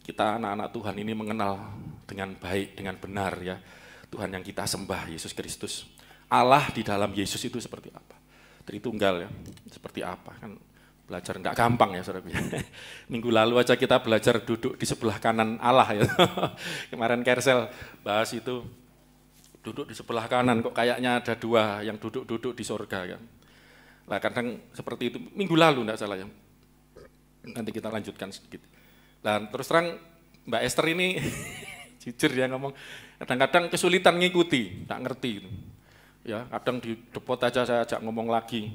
kita anak-anak Tuhan ini mengenal dengan baik, dengan benar ya. Tuhan yang kita sembah, Yesus Kristus. Allah di dalam Yesus itu seperti apa? Tritunggal ya, seperti apa? Kan belajar enggak gampang ya saudara. Minggu lalu aja kita belajar duduk di sebelah kanan Allah ya. Kemarin Kersel bahas itu, duduk di sebelah kanan kok kayaknya ada dua yang duduk-duduk di surga kan. Nah kadang seperti itu, minggu lalu enggak salah ya. Nanti kita lanjutkan sedikit. Dan terus terang Mbak Esther ini jujur dia ngomong, kadang-kadang kesulitan ngikuti, enggak ngerti gitu. Ya, kadang di depot aja saya ajak ngomong lagi.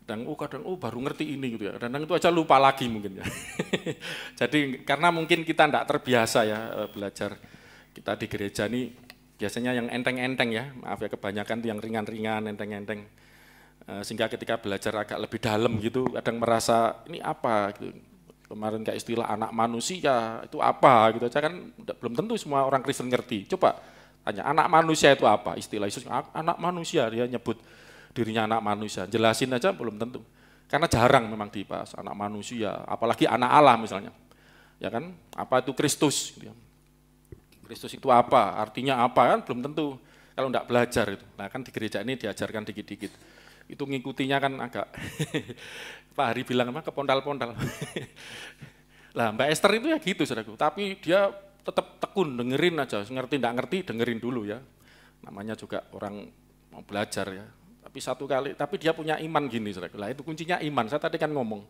Kadang baru ngerti ini gitu ya. Kadang itu aja lupa lagi mungkin ya. Jadi karena mungkin kita enggak terbiasa ya belajar. Kita di gereja ini biasanya yang enteng-enteng ya. Maaf ya, kebanyakan itu yang ringan-ringan, enteng-enteng. Sehingga ketika belajar agak lebih dalam gitu, kadang merasa ini apa gitu. Kemarin kayak istilah anak manusia itu apa gitu aja kan belum tentu semua orang Kristen ngerti. Coba tanya anak manusia itu apa? Istilah Yesus anak manusia, dia nyebut dirinya anak manusia. Jelasin aja belum tentu. Karena jarang memang dibahas anak manusia, apalagi anak Allah misalnya. Ya kan? Apa itu Kristus gitu ya. Kristus itu apa? Artinya apa kan belum tentu kalau enggak belajar itu. Nah, kan di gereja ini diajarkan dikit-dikit. Itu ngikutinya kan agak Pak Hari bilang apa kepondal-pondal. Lah Mbak Esther itu ya gitu saudaraku, tapi dia tetap tekun dengerin aja, ngerti enggak ngerti dengerin dulu ya. Namanya juga orang mau belajar ya. Tapi dia punya iman gini saudaraku. Lah itu kuncinya iman. Saya tadi kan ngomong,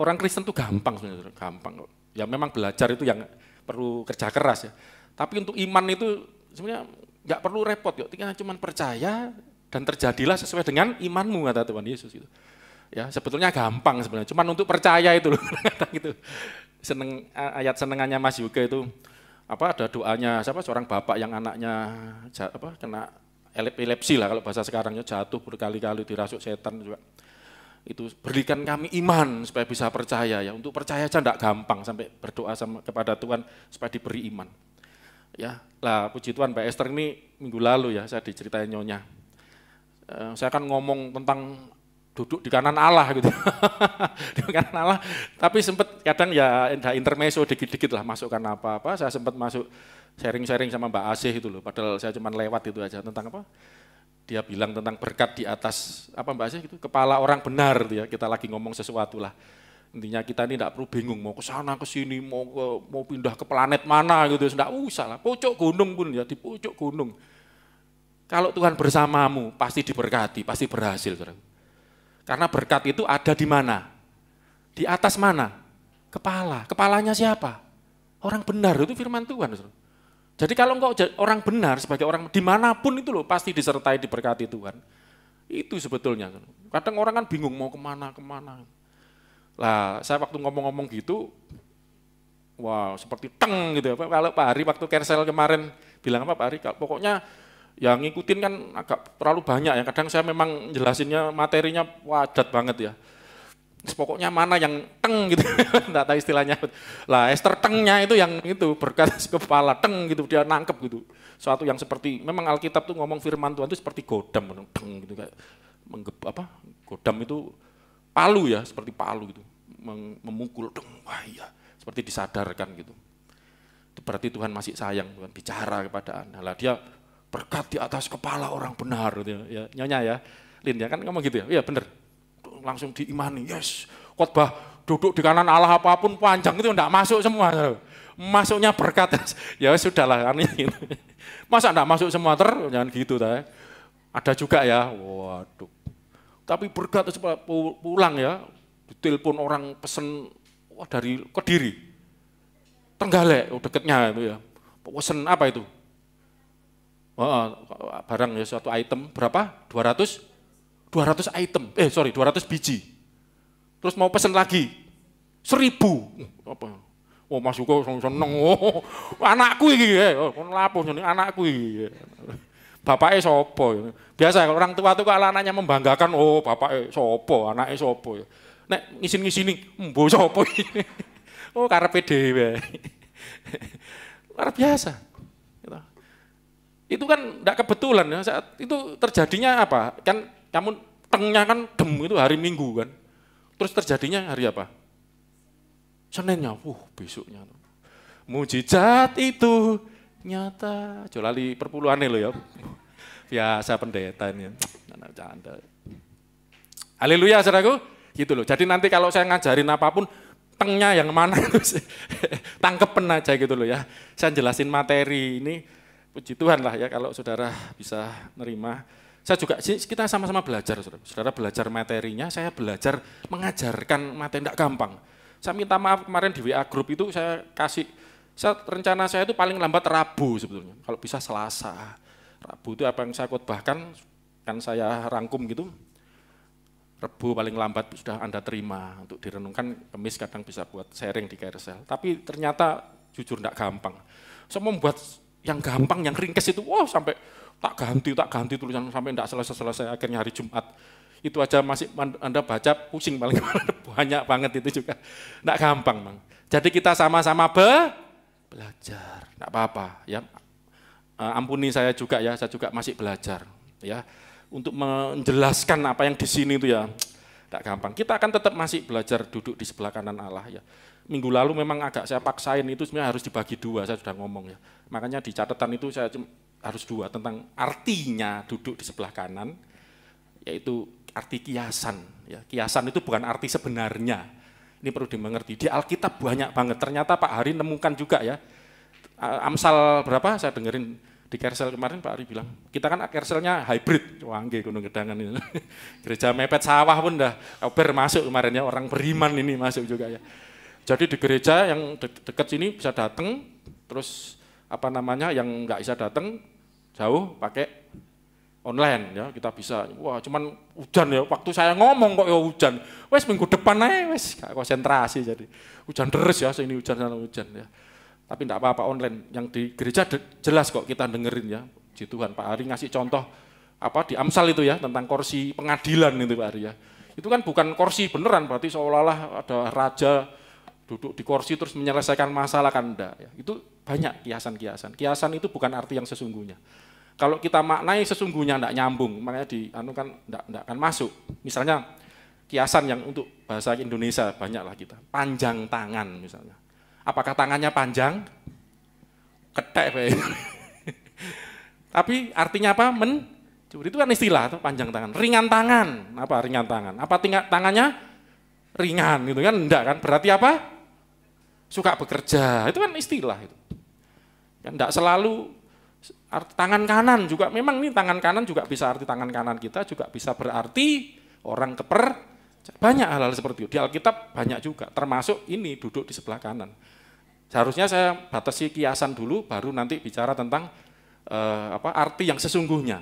orang Kristen tuh gampang sebenarnya, gampang kok. Ya memang belajar itu yang perlu kerja keras ya. Tapi untuk iman itu sebenarnya enggak perlu repot kok, tinggal cuma percaya dan terjadilah sesuai dengan imanmu kata Tuhan Yesus itu. Ya, sebetulnya gampang sebenarnya. Cuman untuk percaya itu loh. Gitu. Ayat senengannya Mas Yuga itu ada doanya seorang bapak yang anaknya kena epilepsi lah kalau bahasa sekarangnya, jatuh berkali-kali dirasuk setan juga. Itu berikan kami iman supaya bisa percaya ya. Untuk percaya aja enggak gampang sampai berdoa kepada Tuhan supaya diberi iman. Ya, lah puji Tuhan Mbak Esther ini minggu lalu ya saya diceritain nyonya. Saya kan ngomong tentang duduk di kanan Allah gitu. Di kanan Allah, tapi sempat kadang ya ada intermezzo dikit-dikit lah masukkan apa-apa, saya sempat masuk sharing-sharing sama Mbak Asih itu loh, padahal saya cuma lewat itu aja tentang apa? Dia bilang tentang berkat di atas apa Mbak Asih gitu, kepala orang benar gitu ya, kita lagi ngomong sesuatu lah. Intinya kita ini tidak perlu bingung mau ke sana ke sini, mau pindah ke planet mana gitu, enggak usah lah, pucuk gunung pun ya, di pucuk gunung. Kalau Tuhan bersamamu, pasti diberkati, pasti berhasil. Saudara. Karena berkat itu ada di mana? Di atas mana? Kepala. Kepalanya siapa? Orang benar, itu firman Tuhan. Saudara. Jadi kalau engkau orang benar, sebagai orang dimanapun itu loh, pasti disertai diberkati Tuhan. Itu sebetulnya. Kadang orang kan bingung mau kemana. Lah, saya waktu ngomong-ngomong gitu, wow, seperti teng gitu. Kalau Pak Hari waktu Kersel kemarin bilang apa Pak Hari? Pokoknya yang ngikutin kan agak terlalu banyak ya, kadang saya memang jelasinnya materinya wadat banget ya. Pokoknya mana yang teng gitu, enggak tahu istilahnya. Lah Esther tengnya itu yang itu berkat kepala teng gitu, dia nangkep gitu. Suatu yang seperti, memang Alkitab tuh ngomong firman Tuhan itu seperti godam, teng gitu kayak godam itu palu ya, seperti palu gitu, memukul teng, wah iya, seperti disadarkan gitu. Itu berarti Tuhan masih sayang, Tuhan bicara kepada Anda. Lah dia berkat di atas kepala orang benar gitu ya. Nyonya ya, Lin ya kan ngomong gitu ya. Iya bener. Langsung diimani. Yes. Khotbah duduk di kanan Allah apapun panjang itu enggak masuk semua. Masuknya berkat. Ya sudahlah kan gitu. Masa enggak masuk semua jangan gitu ta. Ada juga ya. Waduh. Tapi berkat pulang ya. Ditelepon orang pesen dari Kediri. Trenggalek deketnya itu ya. Pesen apa itu? Barang ya suatu item berapa? 200 item. 200 biji. Terus mau pesen lagi 1000. Apa? Oh Mas Yuko seneng. Oh, anakku iki kon lapo jenenge anakku iki. Bapake sapa? Biasa orang tua tuh kalau anaknya membanggakan, oh bapake sapa, anake sapa ya. Nek ngisin-ngisini, mbo sapa iki. Oh karepe dhewe. Luar biasa. Itu kan enggak kebetulan ya, saat itu terjadinya apa? Kan kamu tengnya kan dem itu hari Minggu kan. Terus terjadinya hari apa? Seninnya, besoknya. mujizat itu nyata. Jolali perpuluhannya lo ya. Biasa pendeta ini. Canda. Haleluya saudaraku. Gitu loh. Jadi nanti kalau saya ngajarin apapun, tengnya yang mana tangkepen aja gitu loh ya. Saya jelasin materi ini, puji Tuhan lah ya kalau saudara bisa nerima. Saya juga, kita sama-sama belajar, saudara belajar materinya, saya belajar mengajarkan materi, tidak gampang. Saya minta maaf kemarin di WA grup itu rencana saya itu paling lambat Rabu sebetulnya, kalau bisa Selasa. Rabu itu apa yang saya khotbahkan, kan saya rangkum gitu, Rebu paling lambat sudah Anda terima untuk direnungkan, Kamis kadang bisa buat sharing di carousel. Tapi ternyata jujur tidak gampang. Saya membuat yang gampang, yang ringkes itu, sampai tak ganti tulisan sampai tidak selesai akhirnya hari Jumat. Itu aja masih Anda baca pusing paling banyak banget itu juga. Tidak gampang, Bang. Jadi kita sama-sama belajar, tidak apa-apa ya. Ampuni saya juga ya, saya juga masih belajar ya. Untuk menjelaskan apa yang di sini itu ya tidak gampang. Kita akan tetap masih belajar duduk di sebelah kanan Allah ya. Minggu lalu memang agak saya paksain itu sebenarnya harus dibagi dua, saya sudah ngomong ya. Makanya di catatan itu saya harus dua tentang artinya duduk di sebelah kanan, yaitu arti kiasan. Ya. Kiasan itu bukan arti sebenarnya. Ini perlu dimengerti. Di Alkitab banyak banget. Ternyata Pak Hari nemukan juga ya. Amsal berapa saya dengerin di Kersel kemarin Pak Ari bilang, kita kan Kerselnya hybrid, nggih Gunung Gedangan ini. Gereja mepet sawah pun dah, masuk kemarin ya, orang beriman ini masuk juga ya. Jadi di gereja yang dekat sini bisa datang, terus yang nggak bisa datang jauh pakai online ya, kita bisa. Wah cuman hujan ya, waktu saya ngomong kok ya hujan, wes minggu depan aja wes gak konsentrasi jadi hujan deres ya, sini hujan sana hujan ya. Tapi tidak apa-apa online, yang di gereja jelas kok kita dengerin ya, puji Tuhan. Pak Ari ngasih contoh di Amsal itu ya, tentang kursi pengadilan itu Pak Ari ya. Itu kan bukan kursi beneran, berarti seolah-olah ada raja duduk di kursi terus menyelesaikan masalah, kan enggak ya. Itu banyak kiasan-kiasan. Kiasan itu bukan arti yang sesungguhnya. Kalau kita maknai sesungguhnya enggak nyambung, makanya enggak akan masuk. Misalnya kiasan yang untuk bahasa Indonesia banyaklah kita, panjang tangan misalnya. Apakah tangannya panjang? Ketek. Tapi artinya apa? Mencuri itu kan istilah, panjang tangan. Ringan tangan, apa ringan tangan? Apa tangannya ringan gitu kan? Enggak kan? Berarti apa? Suka bekerja, itu kan istilah itu. Kan enggak selalu arti tangan kanan juga, memang nih tangan kanan juga bisa arti tangan kanan kita, juga bisa berarti orang banyak hal-hal seperti itu. Di Alkitab banyak juga, termasuk ini duduk di sebelah kanan. Seharusnya saya batasi kiasan dulu, baru nanti bicara tentang arti yang sesungguhnya,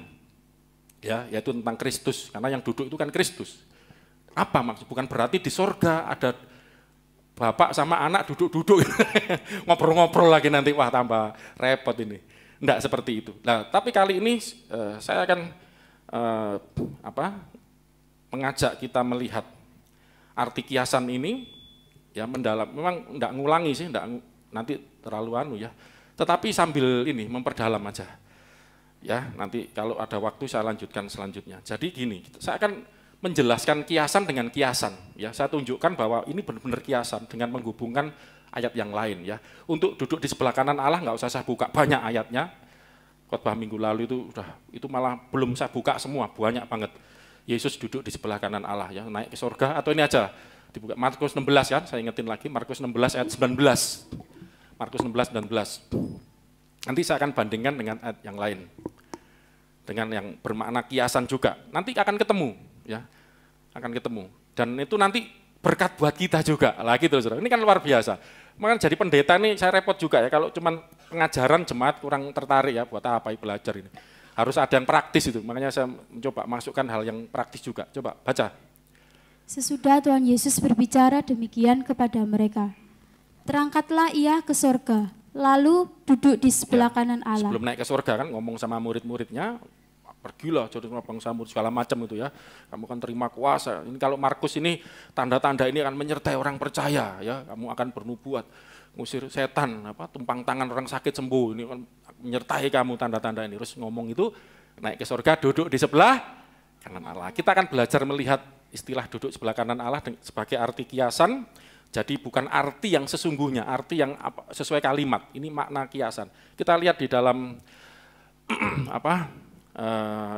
ya, yaitu tentang Kristus, karena yang duduk itu kan Kristus. Apa maksud? Bukan berarti di sorga ada bapak sama anak duduk-duduk, ngobrol-ngobrol lagi nanti, wah tambah repot ini. Enggak seperti itu. Nah, tapi kali ini saya akan mengajak kita melihat arti kiasan ini, ya mendalam. Memang enggak ngulangi sih, nanti terlalu ya. Tetapi sambil ini memperdalam aja. Ya, nanti kalau ada waktu saya lanjutkan selanjutnya. Jadi gini, saya akan menjelaskan kiasan dengan kiasan. Ya, saya tunjukkan bahwa ini benar-benar kiasan dengan menghubungkan ayat yang lain ya. Untuk duduk di sebelah kanan Allah nggak usah saya buka banyak ayatnya. Khotbah minggu lalu itu malah belum saya buka semua, banyak banget. Yesus duduk di sebelah kanan Allah ya, naik ke surga, atau ini aja dibuka Markus 16 kan, saya ingetin lagi Markus 16 ayat 19. Markus 16 19. Nanti saya akan bandingkan dengan ayat yang lain. Dengan yang bermakna kiasan juga. Nanti akan ketemu ya. Akan ketemu. Dan itu nanti berkat buat kita juga. Lagi terus. Ini kan luar biasa. Makanya jadi pendeta ini saya repot juga ya, kalau cuman pengajaran jemaat kurang tertarik ya, buat apa belajar ini. Harus ada yang praktis itu. Makanya saya mencoba masukkan hal yang praktis juga. Coba baca. Sesudah Tuhan Yesus berbicara demikian kepada mereka, terangkatlah ia ke surga, lalu duduk di sebelah kanan Allah. Sebelum naik ke surga kan ngomong sama murid-muridnya, pergilah jadi bangsa murid segala macam itu ya. Kamu akan terima kuasa. Ini kalau Markus ini tanda-tanda ini akan menyertai orang percaya ya. Kamu akan bernubuat, ngusir setan, tumpang tangan orang sakit sembuh. Ini akan menyertai kamu tanda-tanda ini. Terus ngomong itu naik ke surga, duduk di sebelah kanan Allah. Kita akan belajar melihat istilah duduk sebelah kanan Allah sebagai arti kiasan Jadi bukan arti yang sesungguhnya, arti yang sesuai kalimat. Ini makna kiasan. Kita lihat di dalam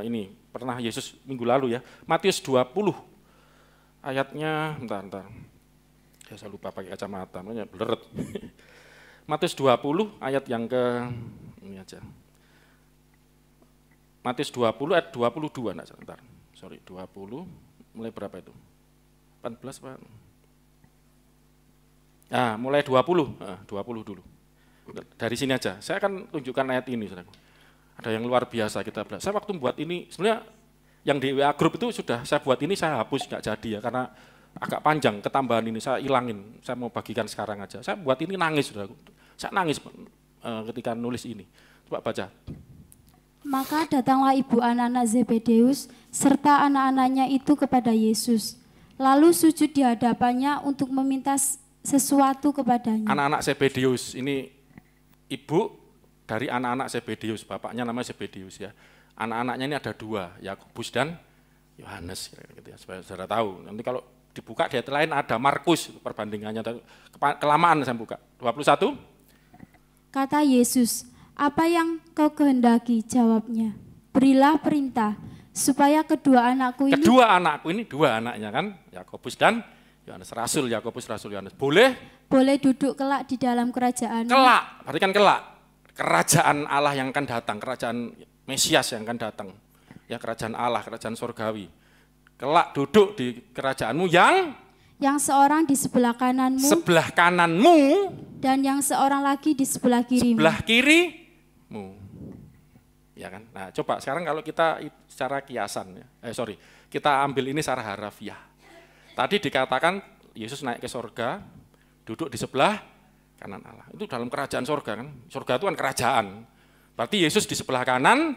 ini pernah Yesus minggu lalu ya, Matius 20 ayatnya, bentar. Ya, saya lupa pakai kacamata, makanya bleret. Matius 20 ayat yang ke ini aja. Matius 20 ayat 22, sebentar. Sorry, 20 mulai berapa itu? 14 Pak. Nah, mulai 20 dulu. Dari sini aja. Saya akan tunjukkan ayat ini, Saudaraku. Ada yang luar biasa kita belajar. Saya waktu buat ini, sebenarnya yang di WA Group itu sudah saya buat ini, saya hapus, nggak jadi ya, karena agak panjang, ketambahan ini saya ilangin, saya mau bagikan sekarang aja. Saya buat ini nangis, Saudaraku. Saya nangis ketika nulis ini. Coba baca. Maka datanglah ibu anak-anak Zebedeus serta anak-anaknya itu kepada Yesus. Lalu sujud di hadapannya untuk meminta sesuatu kepadanya. Anak-anak Zebedeus, ini ibu dari anak-anak Zebedeus, bapaknya namanya Zebedeus ya. Anak-anaknya ini ada 2, Yakobus dan Yohanes, gitu ya, supaya saudara tahu. Nanti kalau dibuka di ayat lain ada Markus, perbandingannya, kelamaan saya buka. 21. Kata Yesus, apa yang kau kehendaki? Jawabnya, berilah perintah supaya kedua anakku ini 2 anaknya kan, Yakobus dan Yohanes, Rasul Yakobus, Rasul Yohanes. Boleh duduk kelak di dalam kerajaan. Kelak, berarti kan kelak. Kerajaan Allah yang akan datang, kerajaan Mesias yang akan datang. Ya, kerajaan Allah, kerajaan surgawi. Kelak duduk di kerajaanmu yang seorang di sebelah kananmu, dan yang seorang lagi di sebelah kirimu. Ya kan? Nah, coba sekarang kalau kita secara kiasan kita ambil ini secara harafiah. Tadi dikatakan Yesus naik ke surga, duduk di sebelah kanan Allah. Itu dalam kerajaan surga kan. Surga itu kan kerajaan. Berarti Yesus di sebelah kanan,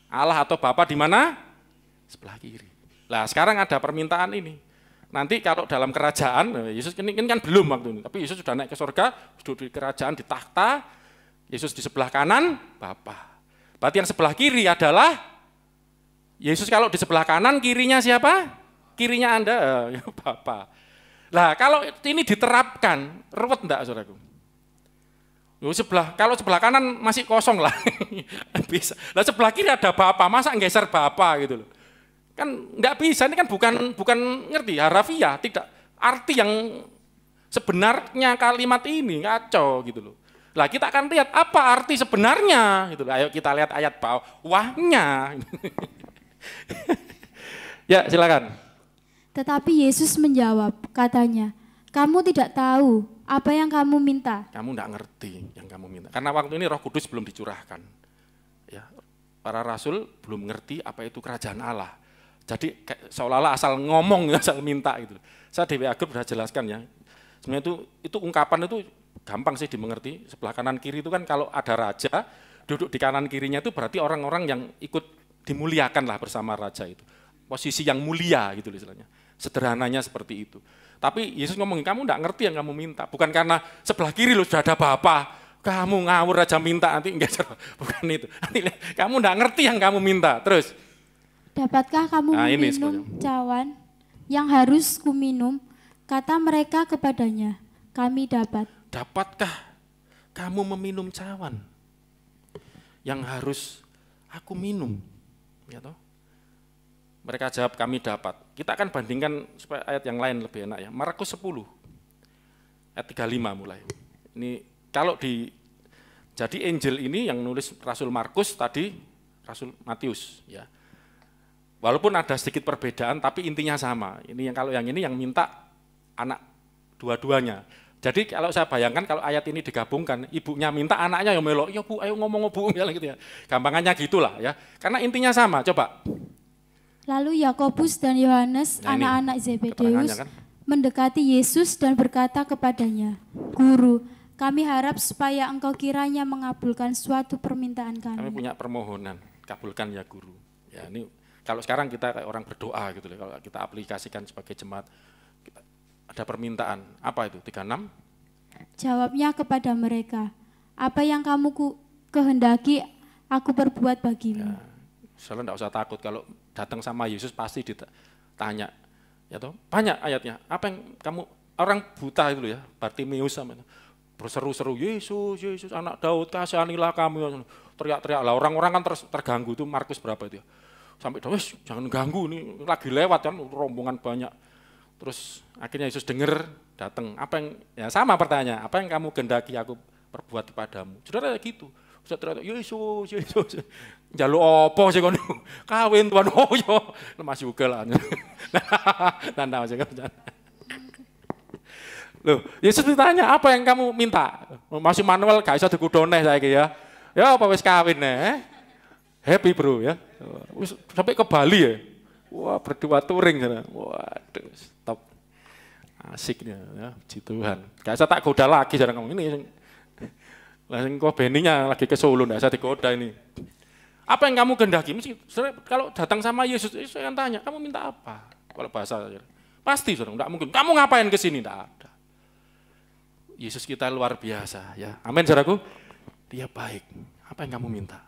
Allah atau Bapa di mana? Sebelah kiri. Nah, sekarang ada permintaan ini. Nanti kalau dalam kerajaan, Yesus ini kan belum waktu ini, tapi Yesus sudah naik ke surga, duduk di kerajaan, di takhta, Yesus di sebelah kanan, Bapa. Berarti yang sebelah kiri adalah Yesus. Kalau di sebelah kanan, kirinya siapa? Kirinya Anda, ya Bapa. Lah, kalau ini diterapkan, ruwet enggak, saudaraku? Kalau sebelah kanan masih kosong lah, bisa. Lah sebelah kiri ada Bapa, masa nggeser Bapa gitu loh? Kan nggak bisa, ini kan bukan ngerti harafiah, tidak arti yang sebenarnya kalimat ini, ngaco gitu loh. Lah kita akan lihat apa arti sebenarnya gitu loh. Ayo kita lihat ayat bawahnya. Ya, silakan. Tetapi Yesus menjawab, katanya, kamu tidak tahu apa yang kamu minta. Kamu tidak ngerti yang kamu minta. Karena waktu ini Roh Kudus belum dicurahkan. Ya, para rasul belum ngerti apa itu kerajaan Allah. Jadi seolah-olah asal ngomong, asal minta gitu. Saya di WA Group sudah jelaskan ya. Sebenarnya itu ungkapan itu gampang sih dimengerti. Sebelah kanan kiri itu kan kalau ada raja, duduk di kanan kirinya itu berarti orang-orang yang ikut dimuliakan lah bersama raja itu. Posisi yang mulia gitu istilahnya. Sederhananya seperti itu. Tapi Yesus ngomongin, kamu enggak ngerti yang kamu minta. Bukan karena sebelah kiri lo sudah ada Bapa, kamu ngawur aja minta, nanti enggak, bukan itu. Nanti kamu enggak ngerti yang kamu minta. Terus, dapatkah kamu minum cawan yang harus kuminum? Kata mereka kepadanya, kami dapat. Dapatkah kamu meminum cawan yang harus aku minum? Ya toh? Mereka jawab, kami dapat. Kita akan bandingkan supaya ayat yang lain lebih enak ya. Markus 10, ayat 35 mulai. Ini kalau jadi Injil ini yang nulis Rasul Markus, tadi Rasul Matius. Ya. Walaupun ada sedikit perbedaan, tapi intinya sama. Ini kalau yang ini yang minta anak dua-duanya. Jadi kalau saya bayangkan kalau ayat ini digabungkan, ibunya minta, anaknya yang melok, ya Bu, ayo ngomong Bu, gitu ya. Gampangannya gitulah ya. Karena intinya sama, coba. Lalu Yakobus dan Yohanes, anak-anak Zebedeus, kan? Mendekati Yesus dan berkata kepadanya, Guru, kami harap supaya engkau kiranya mengabulkan suatu permintaan kami. Kami punya permohonan, kabulkan ya Guru. Ya ini kalau sekarang kita kayak orang berdoa gitu loh, kalau kita aplikasikan sebagai jemaat, kita ada permintaan, apa itu, 36? Jawabnya kepada mereka, apa yang kamu kehendaki aku perbuat bagimu. Ya, soalnya enggak usah takut, kalau datang sama Yesus pasti ditanya, ya toh, banyak ayatnya. Apa yang kamu orang buta itu ya, Bartimeus sama berseru-seru, Yesus, Yesus, anak Daud, kasihanilah kami. Teriak-teriak lah, orang-orang kan terganggu itu, Markus berapa itu ya. Sampai wis jangan ganggu, ini lagi lewat kan, rombongan banyak. Terus akhirnya Yesus dengar, datang. Apa yang, ya sama pertanyaan, apa yang kamu kehendaki aku perbuat kepadamu? Saudara gitu. Ustaz teriak, Yesus, Yesus. Njaluk apa sih kono? Kawin Tuhan, oh yo. Lemas juga lah. Tanda masih kan. Loh, Yesus ditanya, apa yang kamu minta? Masih Manuel gak iso dikudone saiki ya. Ya apa wis kawin happy bro ya. Sampai ke Bali ya. Wah, berdua touring sana. Waduh, stop. Asik ya, puji Tuhan. Gak usah tak goda lagi jarang ngomong ini. Langsung kok Beninya lagi ke Solo, enggak usah digoda ini. Apa yang kamu kehendaki? Kalau datang sama Yesus, saya akan tanya, kamu minta apa? Kalau bahasa pasti saudara, enggak mungkin. Kamu ngapain ke sini? Enggak ada. Yesus kita luar biasa ya. Amin saudaraku. Dia baik. Apa yang kamu minta?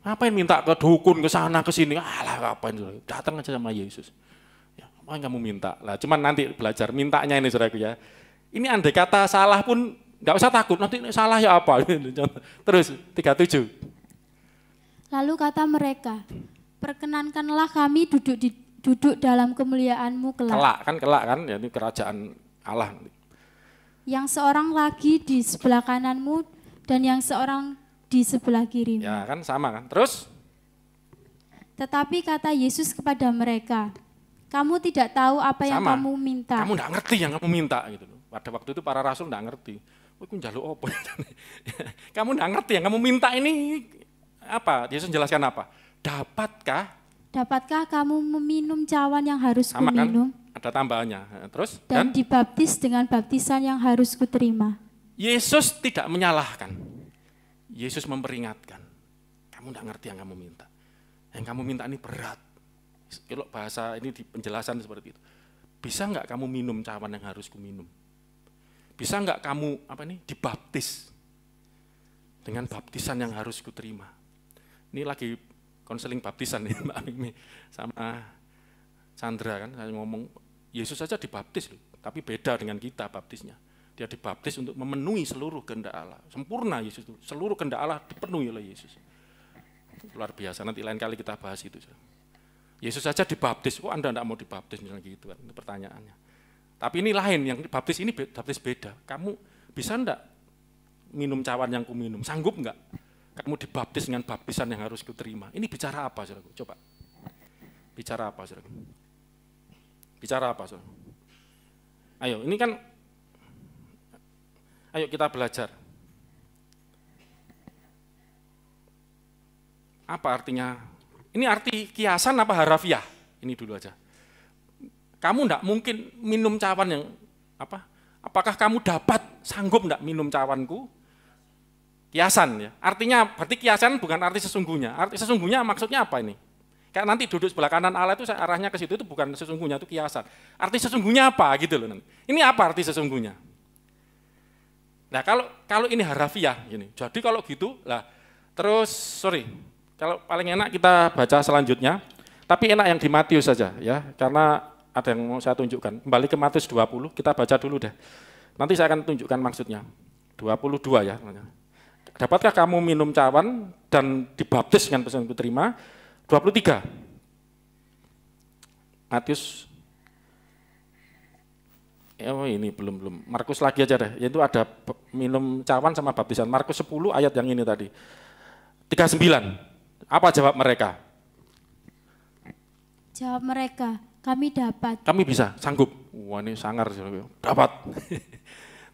Ngapain minta ke dukun, ke sana, ke sini? Alah, ngapain? Datang aja sama Yesus. Ya, apa yang kamu minta? Lah, cuman nanti belajar mintanya ini, saudaraku ya. Ini andai kata salah pun, nggak usah takut. Nanti salah ya apa? Terus, 37. Lalu kata mereka, perkenankanlah kami duduk dalam kemuliaan-Mu kelak. Kelak kan, ya ini kerajaan Allah. Yang seorang lagi di sebelah kanan-Mu, dan yang seorang di sebelah kiri. Ya kan sama kan. Terus? Tetapi kata Yesus kepada mereka, kamu tidak tahu apa yang kamu minta. Kamu tidak ngerti yang kamu minta gitu. Pada waktu itu para rasul tidak ngerti. Aku njaluk apa? Kamu tidak ngerti yang kamu minta ini apa? Yesus menjelaskan apa? Dapatkah kamu meminum cawan yang harus sama kuminum? Kan? Ada tambahannya. Terus? Dan dibaptis dengan baptisan yang harus kuterima. Yesus tidak menyalahkan. Yesus memperingatkan, kamu tidak ngerti yang kamu minta. Yang kamu minta ini berat. Kalau bahasa ini di penjelasan seperti itu. Bisa enggak kamu minum cawan yang harus kuminum? Bisa enggak kamu dibaptis dengan baptisan yang harus kuterima? Ini lagi konseling baptisan nih Mbak Mimi sama Chandra kan, saya ngomong Yesus saja dibaptis loh, tapi beda dengan kita baptisnya. Dia dibaptis untuk memenuhi seluruh kehendak Allah. Sempurna Yesus itu. Seluruh kehendak Allah dipenuhi oleh Yesus. Luar biasa, nanti lain kali kita bahas itu. Yesus saja dibaptis, kok Anda tidak mau dibaptis misalnya gitu kan, itu pertanyaannya. Tapi ini lain, yang dibaptis ini baptis beda. Kamu bisa enggak minum cawan yang kuminum? Sanggup enggak? Kamu dibaptis dengan baptisan yang harus kuterima. Ini bicara apa, saudaraku? Coba. Bicara apa, saudaraku? Bicara apa, saudaraku? Ayo, ini kan ayo kita belajar. Apa artinya? Ini arti kiasan apa harafiah? Ini dulu aja. Kamu enggak mungkin minum cawan yang apa? Apakah kamu sanggup enggak minum cawanku? Kiasan ya. Artinya berarti kiasan bukan arti sesungguhnya. Arti sesungguhnya maksudnya apa ini? Kayak nanti duduk sebelah kanan Allah itu arahnya ke situ itu bukan sesungguhnya, itu kiasan. Arti sesungguhnya apa gitu loh nanti. Ini apa arti sesungguhnya? Nah kalau ini harafiah gini, jadi kalau gitu lah terus kalau paling enak kita baca selanjutnya, tapi enak yang di Matius saja ya, karena ada yang mau saya tunjukkan. Kembali ke Matius 20, kita baca dulu deh. Nanti saya akan tunjukkan maksudnya. 22 ya. Dapatkah kamu minum cawan dan dibaptis dengan pesan kuterima? 23. Matius. Oh ini belum. Markus lagi aja deh, yaitu ada minum cawan sama baptisan. Markus 10 ayat yang ini tadi. 39. Apa jawab mereka? Jawab mereka, kami dapat. Kami bisa, sanggup. Wah ini sangar, dapat.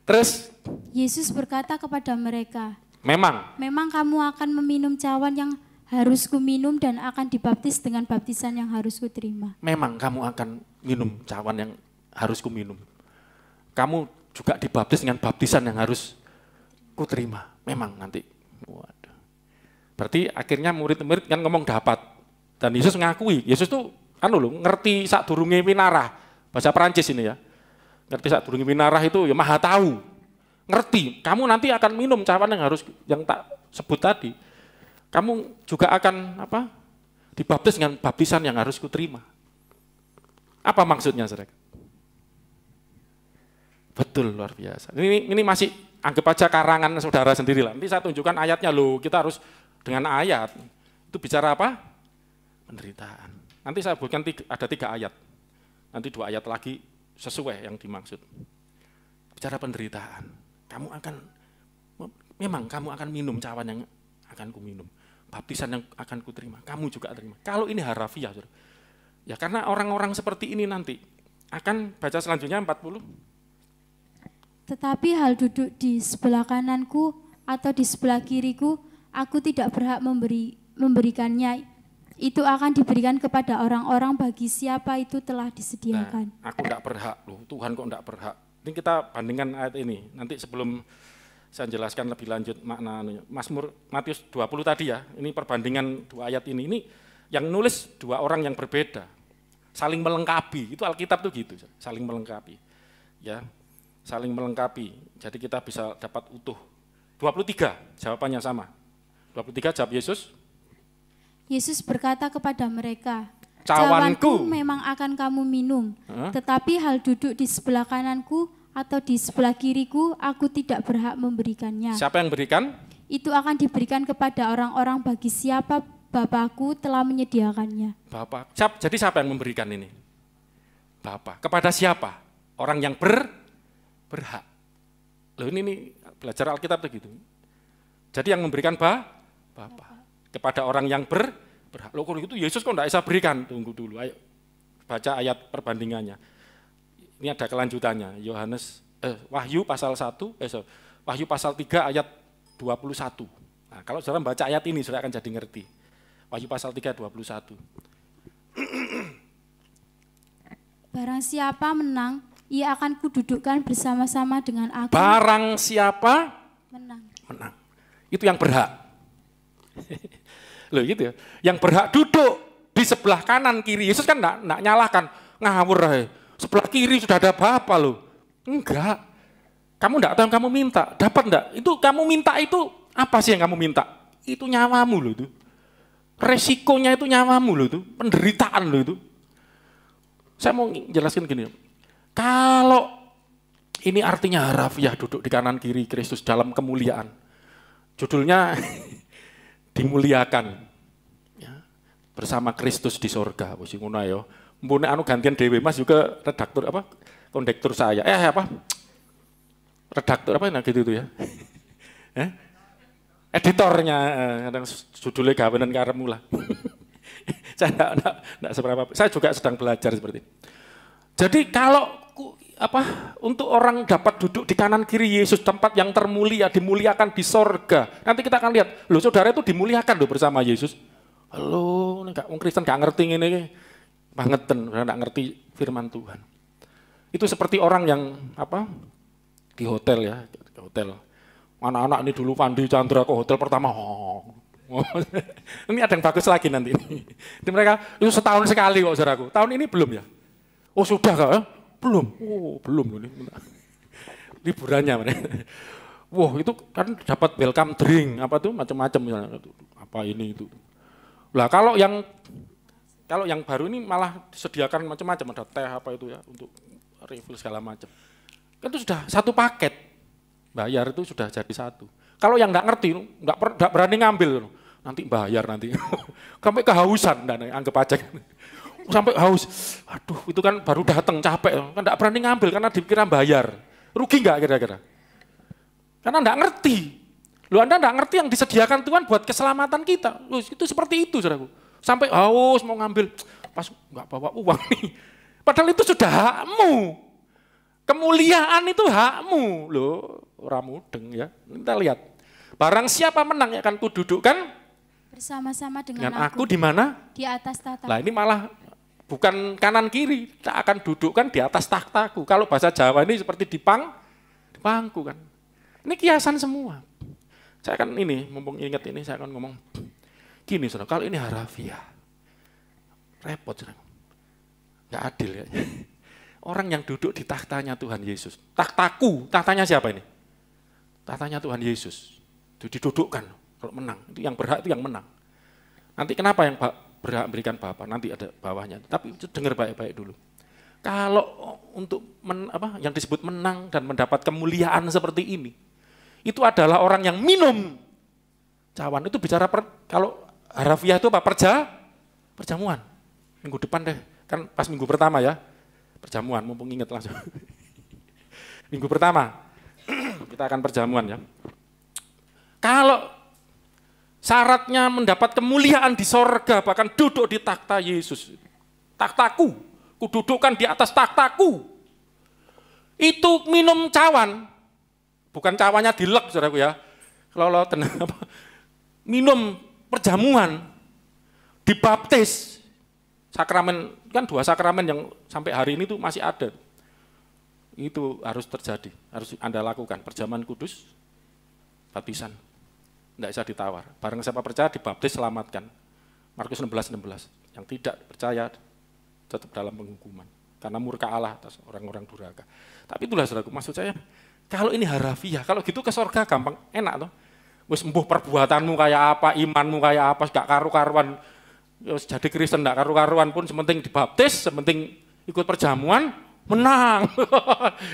Terus? Yesus berkata kepada mereka, Memang kamu akan meminum cawan yang harus kuminum dan akan dibaptis dengan baptisan yang harus kuterima. Memang kamu akan minum cawan yang harus kuminum. Kamu juga dibaptis dengan baptisan yang harus kuterima. Memang nanti. Waduh. Berarti akhirnya murid-murid kan ngomong dapat. Dan Yesus ngakui. Yesus tuh ngerti sak durunge winarah. Bahasa Perancis ini ya. Ngerti sak durunge winarah itu ya maha tahu. Ngerti. Kamu nanti akan minum cawan yang tak sebut tadi. Kamu juga akan dibaptis dengan baptisan yang harus kuterima. Apa maksudnya, saudara? Betul, luar biasa. Ini masih anggap aja karangan saudara sendiri lah. Nanti saya tunjukkan ayatnya loh, kita harus dengan ayat. Itu bicara apa? Penderitaan. Nanti saya buatkan ada 3 ayat. Nanti 2 ayat lagi sesuai yang dimaksud. Bicara penderitaan. Memang kamu akan minum cawan yang akan ku minum. Baptisan yang akan ku terima, kamu juga terima. Kalau ini harafiah, saudara. Ya karena orang-orang seperti ini nanti akan baca selanjutnya 40. Tetapi hal duduk di sebelah kananku atau di sebelah kiriku, aku tidak berhak memberikannya. Itu akan diberikan kepada orang-orang bagi siapa itu telah disediakan. Nah, aku tidak berhak loh, Tuhan kok tidak berhak. Ini kita bandingkan ayat ini. Nanti sebelum saya jelaskan lebih lanjut makna Mazmur Matius 20 tadi ya. Ini perbandingan 2 ayat ini. Ini yang nulis 2 orang yang berbeda. Saling melengkapi. Itu Alkitab tuh gitu, saling melengkapi. Ya. Saling melengkapi. Jadi kita bisa dapat utuh. 23 jawabannya sama. 23 jawab Yesus. Yesus berkata kepada mereka, cawanku memang akan kamu minum, tetapi hal duduk di sebelah kananku atau di sebelah kiriku, aku tidak berhak memberikannya. Siapa yang berikan? Itu akan diberikan kepada orang-orang bagi siapa Bapakku telah menyediakannya. Bapak. Jadi siapa yang memberikan ini? Bapak. Kepada siapa? Orang yang berhak. Loh ini belajar Alkitab begitu. Jadi yang memberikan Bapak. Kepada orang yang berhak. Loh kalau itu Yesus kok enggak bisa berikan? Tunggu dulu, ayo baca ayat perbandingannya. Ini ada kelanjutannya, Wahyu pasal 1, Wahyu pasal 3 ayat 21. Nah, kalau saudara baca ayat ini, saudara akan jadi ngerti. Wahyu pasal 3, 21. Barang siapa menang, ia akan kududukkan bersama-sama dengan aku. Barang siapa menang. Itu yang berhak. Loh gitu ya. Yang berhak duduk di sebelah kanan kiri. Yesus kan enggak nyalahkan, ngawur. Sebelah kiri sudah ada Bapa loh. Enggak. Kamu enggak tahu yang kamu minta, dapat enggak? Itu kamu minta itu apa sih yang kamu minta? Itu nyawamu loh itu. Resikonya itu nyawamu loh itu, penderitaan loh itu. Saya mau jelaskan gini. Kalau ini artinya harafiah duduk di kanan kiri Kristus dalam kemuliaan. Judulnya dimuliakan ya, bersama Kristus di sorga. Wis ngono ya. Mpune anu gantian dhewe Mas juga redaktur apa? Kondektur saya. Redaktur apa gitu itu ya. Editornya kadang judulnya gawenan karemu lah. Saya enggak seberapa. Saya juga sedang belajar seperti itu. Jadi kalau untuk orang dapat duduk di kanan kiri Yesus, tempat yang termulia, dimuliakan di sorga. Nanti kita akan lihat, loh saudara itu dimuliakan loh bersama Yesus. Halo, orang Kristen gak ngerti ini, bangetan, gak ngerti firman Tuhan. Itu seperti orang yang di hotel ya, di hotel. Anak-anak ini dulu Pandi Chandra ke hotel pertama. Ini ada yang bagus lagi nanti. Ini mereka itu setahun sekali kok saudaraku. Tahun ini belum ya? Oh sudah kak ya? Belum, belum loh ini. Liburannya. Wah itu kan dapat welcome drink, macam-macam misalnya. Apa ini itu. Lah kalau yang baru ini malah disediakan macam-macam, ada teh itu ya untuk refill segala macam. Kan itu sudah satu paket, bayar itu sudah jadi satu. Kalau yang nggak ngerti, nggak berani ngambil, nanti bayar nanti. Sampai kehausan, anggap aja. Sampai haus, aduh itu kan baru datang capek, kan enggak berani ngambil karena dikira bayar. Rugi enggak kira-kira? Karena enggak ngerti. Anda enggak ngerti yang disediakan Tuhan buat keselamatan kita. Loh, itu seperti itu saudaraku. Sampai haus mau ngambil, pas enggak bawa uang nih. Padahal itu sudah hakmu. Kemuliaan itu hakmu. Loh, ora mudeng ya. Kita lihat. Barang siapa menang ya akan kududukkan bersama-sama dengan aku. Di mana? Di atas tahta. Lah ini malah bukan kanan kiri, tak akan dudukkan di atas takhtaku. Kalau bahasa Jawa ini seperti di pangku kan. Ini kiasan semua. Saya akan mumpung ingat ini, saya akan ngomong gini saudara, kalau ini harafiah, repot saudara. Nggak adil ya. Orang yang duduk di tahtanya Tuhan Yesus. Tahtanya siapa ini? Tahtanya Tuhan Yesus. Itu didudukkan, kalau menang. Itu yang berhak, itu yang menang. Nanti kenapa yang berhak berikan Bapa, nanti ada bawahnya. Tapi dengar baik-baik dulu. Kalau untuk yang disebut menang dan mendapat kemuliaan seperti ini, itu adalah orang yang minum cawan. Itu bicara kalau harafiah itu apa? Perjamuan. Minggu depan deh, kan pas minggu pertama ya, perjamuan, mumpung ingat langsung. Minggu pertama, kita akan perjamuan ya. Kalau syaratnya mendapat kemuliaan di sorga, bahkan duduk di takhta Yesus. Takhtaku, kududukkan di atas takhtaku. Itu minum cawan, bukan cawannya dilek, saudaraku ya. Kalau minum perjamuan, dibaptis, sakramen, kan 2 sakramen yang sampai hari ini tuh masih ada. Itu harus terjadi, harus Anda lakukan, perjamuan kudus, baptisan. Tidak bisa ditawar, barang siapa percaya dibaptis selamatkan. Markus 16:16, yang tidak percaya tetap dalam penghukuman. Karena murka Allah atas orang-orang durhaka. Tapi itulah saudaraku, maksud saya, kalau ini harafiah, kalau gitu ke surga gampang, enak toh. Wis mbuh perbuatanmu kayak apa, imanmu kayak apa, gak karu-karuan, jadi Kristen gak karu-karuan pun, sementing dibaptis, sementing ikut perjamuan, menang.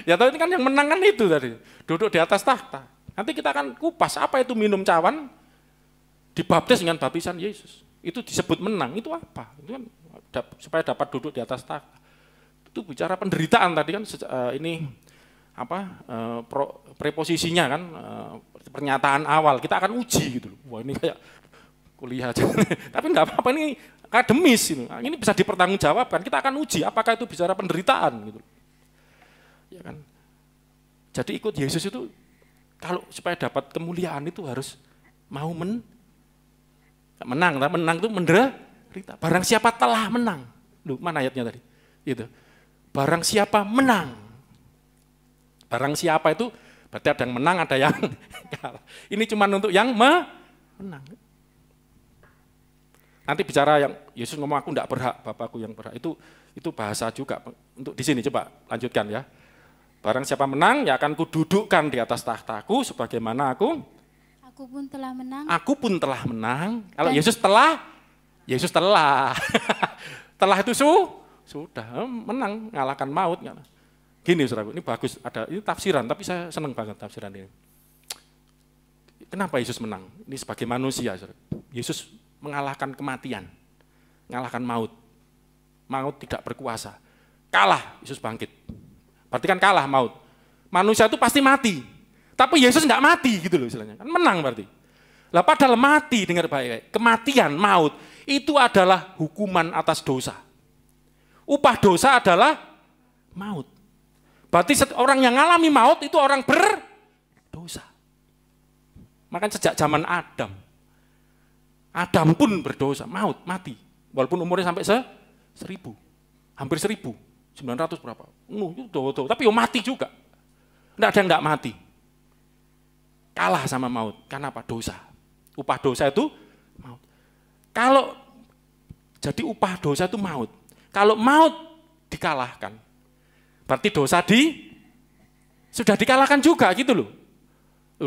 Ya tahu ini kan yang menang kan itu tadi, duduk di atas tahta. Nanti kita akan kupas apa itu minum cawan, dibaptis dengan baptisan Yesus. Itu disebut menang, itu apa? Itu kan supaya dapat duduk di atas tahta. Itu bicara penderitaan tadi kan, ini preposisinya kan, pernyataan awal, kita akan uji gitu. Wah ini kayak kuliah aja. Tapi enggak apa-apa, ini akademis ini bisa dipertanggungjawabkan. Kita akan uji apakah itu bicara penderitaan gitu. Ya kan. Jadi ikut Yesus itu kalau supaya dapat kemuliaan itu harus mau menang. Menang itu menderita. Barang siapa telah menang. Loh, mana ayatnya tadi? Itu. Barang siapa menang. Barang siapa itu berarti ada yang menang, ada yang kalah. Ini cuma untuk yang menang. Nanti bicara yang Yesus ngomong aku enggak berhak, Bapakku yang berhak. Itu bahasa juga untuk di sini, coba lanjutkan ya. Barang siapa menang, ya akan kududukkan di atas tahtaku sebagaimana aku pun telah menang. Aku pun telah menang. Kalau Yesus telah telah itu sudah menang, ngalahkan maut. Gini saudaraku, ini bagus, ini tafsiran, tapi saya senang banget tafsiran ini. Kenapa Yesus menang? Ini sebagai manusia, saudaraku. Yesus mengalahkan kematian, mengalahkan maut. Maut tidak berkuasa. Kalah, Yesus bangkit. Berarti kan kalah maut. Manusia itu pasti mati. Tapi Yesus enggak mati gitu loh istilahnya. Kan menang berarti. Lah padahal mati, dengar baik-baik. Kematian, maut, itu adalah hukuman atas dosa. Upah dosa adalah maut. Berarti orang yang mengalami maut itu orang berdosa. Makanya sejak zaman Adam pun berdosa, maut, mati. Walaupun umurnya sampai 1000, hampir 1900 berapa. Tapi mati juga. Tidak ada yang tidak mati. Kalah sama maut. Karena apa? Dosa. Upah dosa itu maut. Kalau jadi upah dosa itu maut. Kalau maut dikalahkan, berarti dosa sudah dikalahkan juga gitu loh.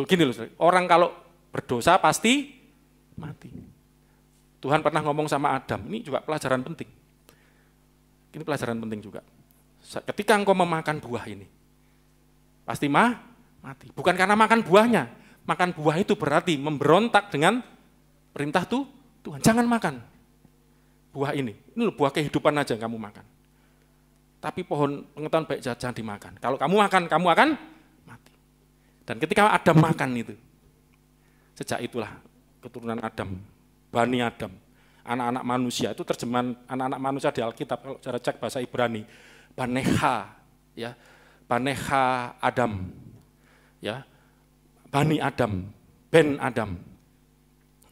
Gini loh, orang kalau berdosa pasti mati. Tuhan pernah ngomong sama Adam, ini juga pelajaran penting. Ini pelajaran penting juga. Ketika engkau memakan buah ini, pasti mati. Bukan karena makan buahnya. Makan buah itu berarti memberontak dengan perintah Tuhan. Jangan makan buah ini. Ini loh buah kehidupan aja yang kamu makan. Tapi pohon pengetahuan baik jahat jangan dimakan. Kalau kamu makan, kamu akan mati. Dan ketika Adam makan itu, sejak itulah keturunan Adam, Bani Adam, anak-anak manusia, itu terjemahan anak-anak manusia di Alkitab, kalau cara cek bahasa Ibrani, Baneha, ya, Baneha Adam, ya, Bani Adam, Ben Adam,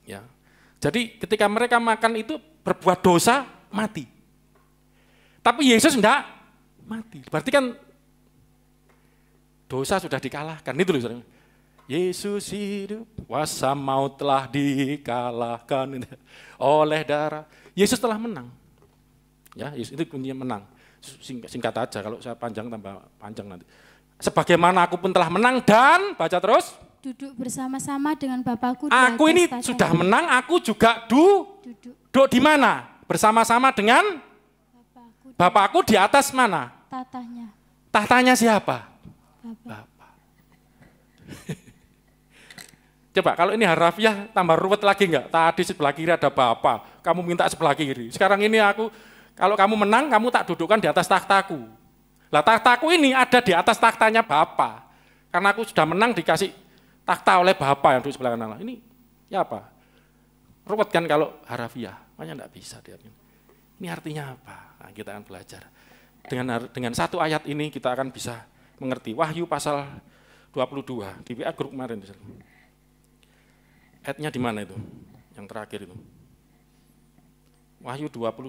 ya. Jadi ketika mereka makan itu berbuat dosa, mati. Tapi Yesus enggak mati. Berarti kan dosa sudah dikalahkan. Itu loh saudara. Yesus hidup, kuasa maut telah dikalahkan oleh darah. Yesus telah menang. Ya, Yesus itu kuncinya menang. Singkat aja, kalau saya panjang tambah panjang nanti. Sebagaimana aku pun telah menang dan, baca terus. Duduk bersama-sama dengan Bapakku. Aku ini sudah menang, aku juga duduk di mana? Bersama-sama dengan Bapakku di atas mana? Tahtanya. Tahtanya siapa? Bapa. Coba kalau ini harafiah tambah ruwet lagi enggak? Tadi sebelah kiri ada Bapa, kamu minta sebelah kiri. Sekarang ini kalau kamu menang, kamu tak dudukkan di atas takhtaku. Lah takhtaku ini ada di atas tahtanya Bapa. Karena aku sudah menang dikasih takhta oleh Bapa yang duduk sebelah kanan. Ini ya apa? Ruwet kan kalau harafiah, makanya enggak bisa dia. Ini artinya apa? Nah, kita akan belajar. Dengan satu ayat ini kita akan bisa mengerti. Wahyu pasal 22 di WA grup kemarin. Ayatnya di mana itu? Yang terakhir itu. Wahyu 22.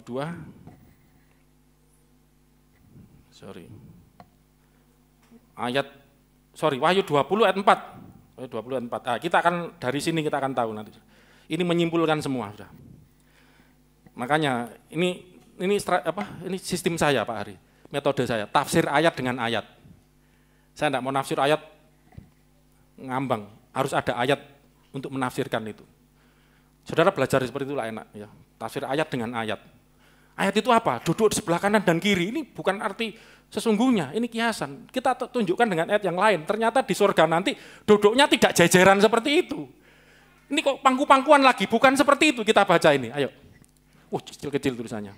Wahyu 20 ayat 4. Wahyu 20 ayat 4. Nah, kita akan dari sini kita akan tahu nanti. Ini menyimpulkan semua sudah. Makanya ini sistem saya Pak Hari. Metode saya, tafsir ayat dengan ayat. Saya tidak mau nafsir ayat ngambang, harus ada ayat untuk menafsirkan itu. Saudara belajar seperti itulah enak ya. Tafsir ayat dengan ayat. Ayat itu apa? Duduk di sebelah kanan dan kiri. Ini bukan arti sesungguhnya, ini kiasan. Kita tunjukkan dengan ayat yang lain. Ternyata di surga nanti duduknya tidak jajaran seperti itu. Ini kok pangku-pangkuan lagi, bukan seperti itu kita baca ini. Ayo. Kecil-kecil tulisannya.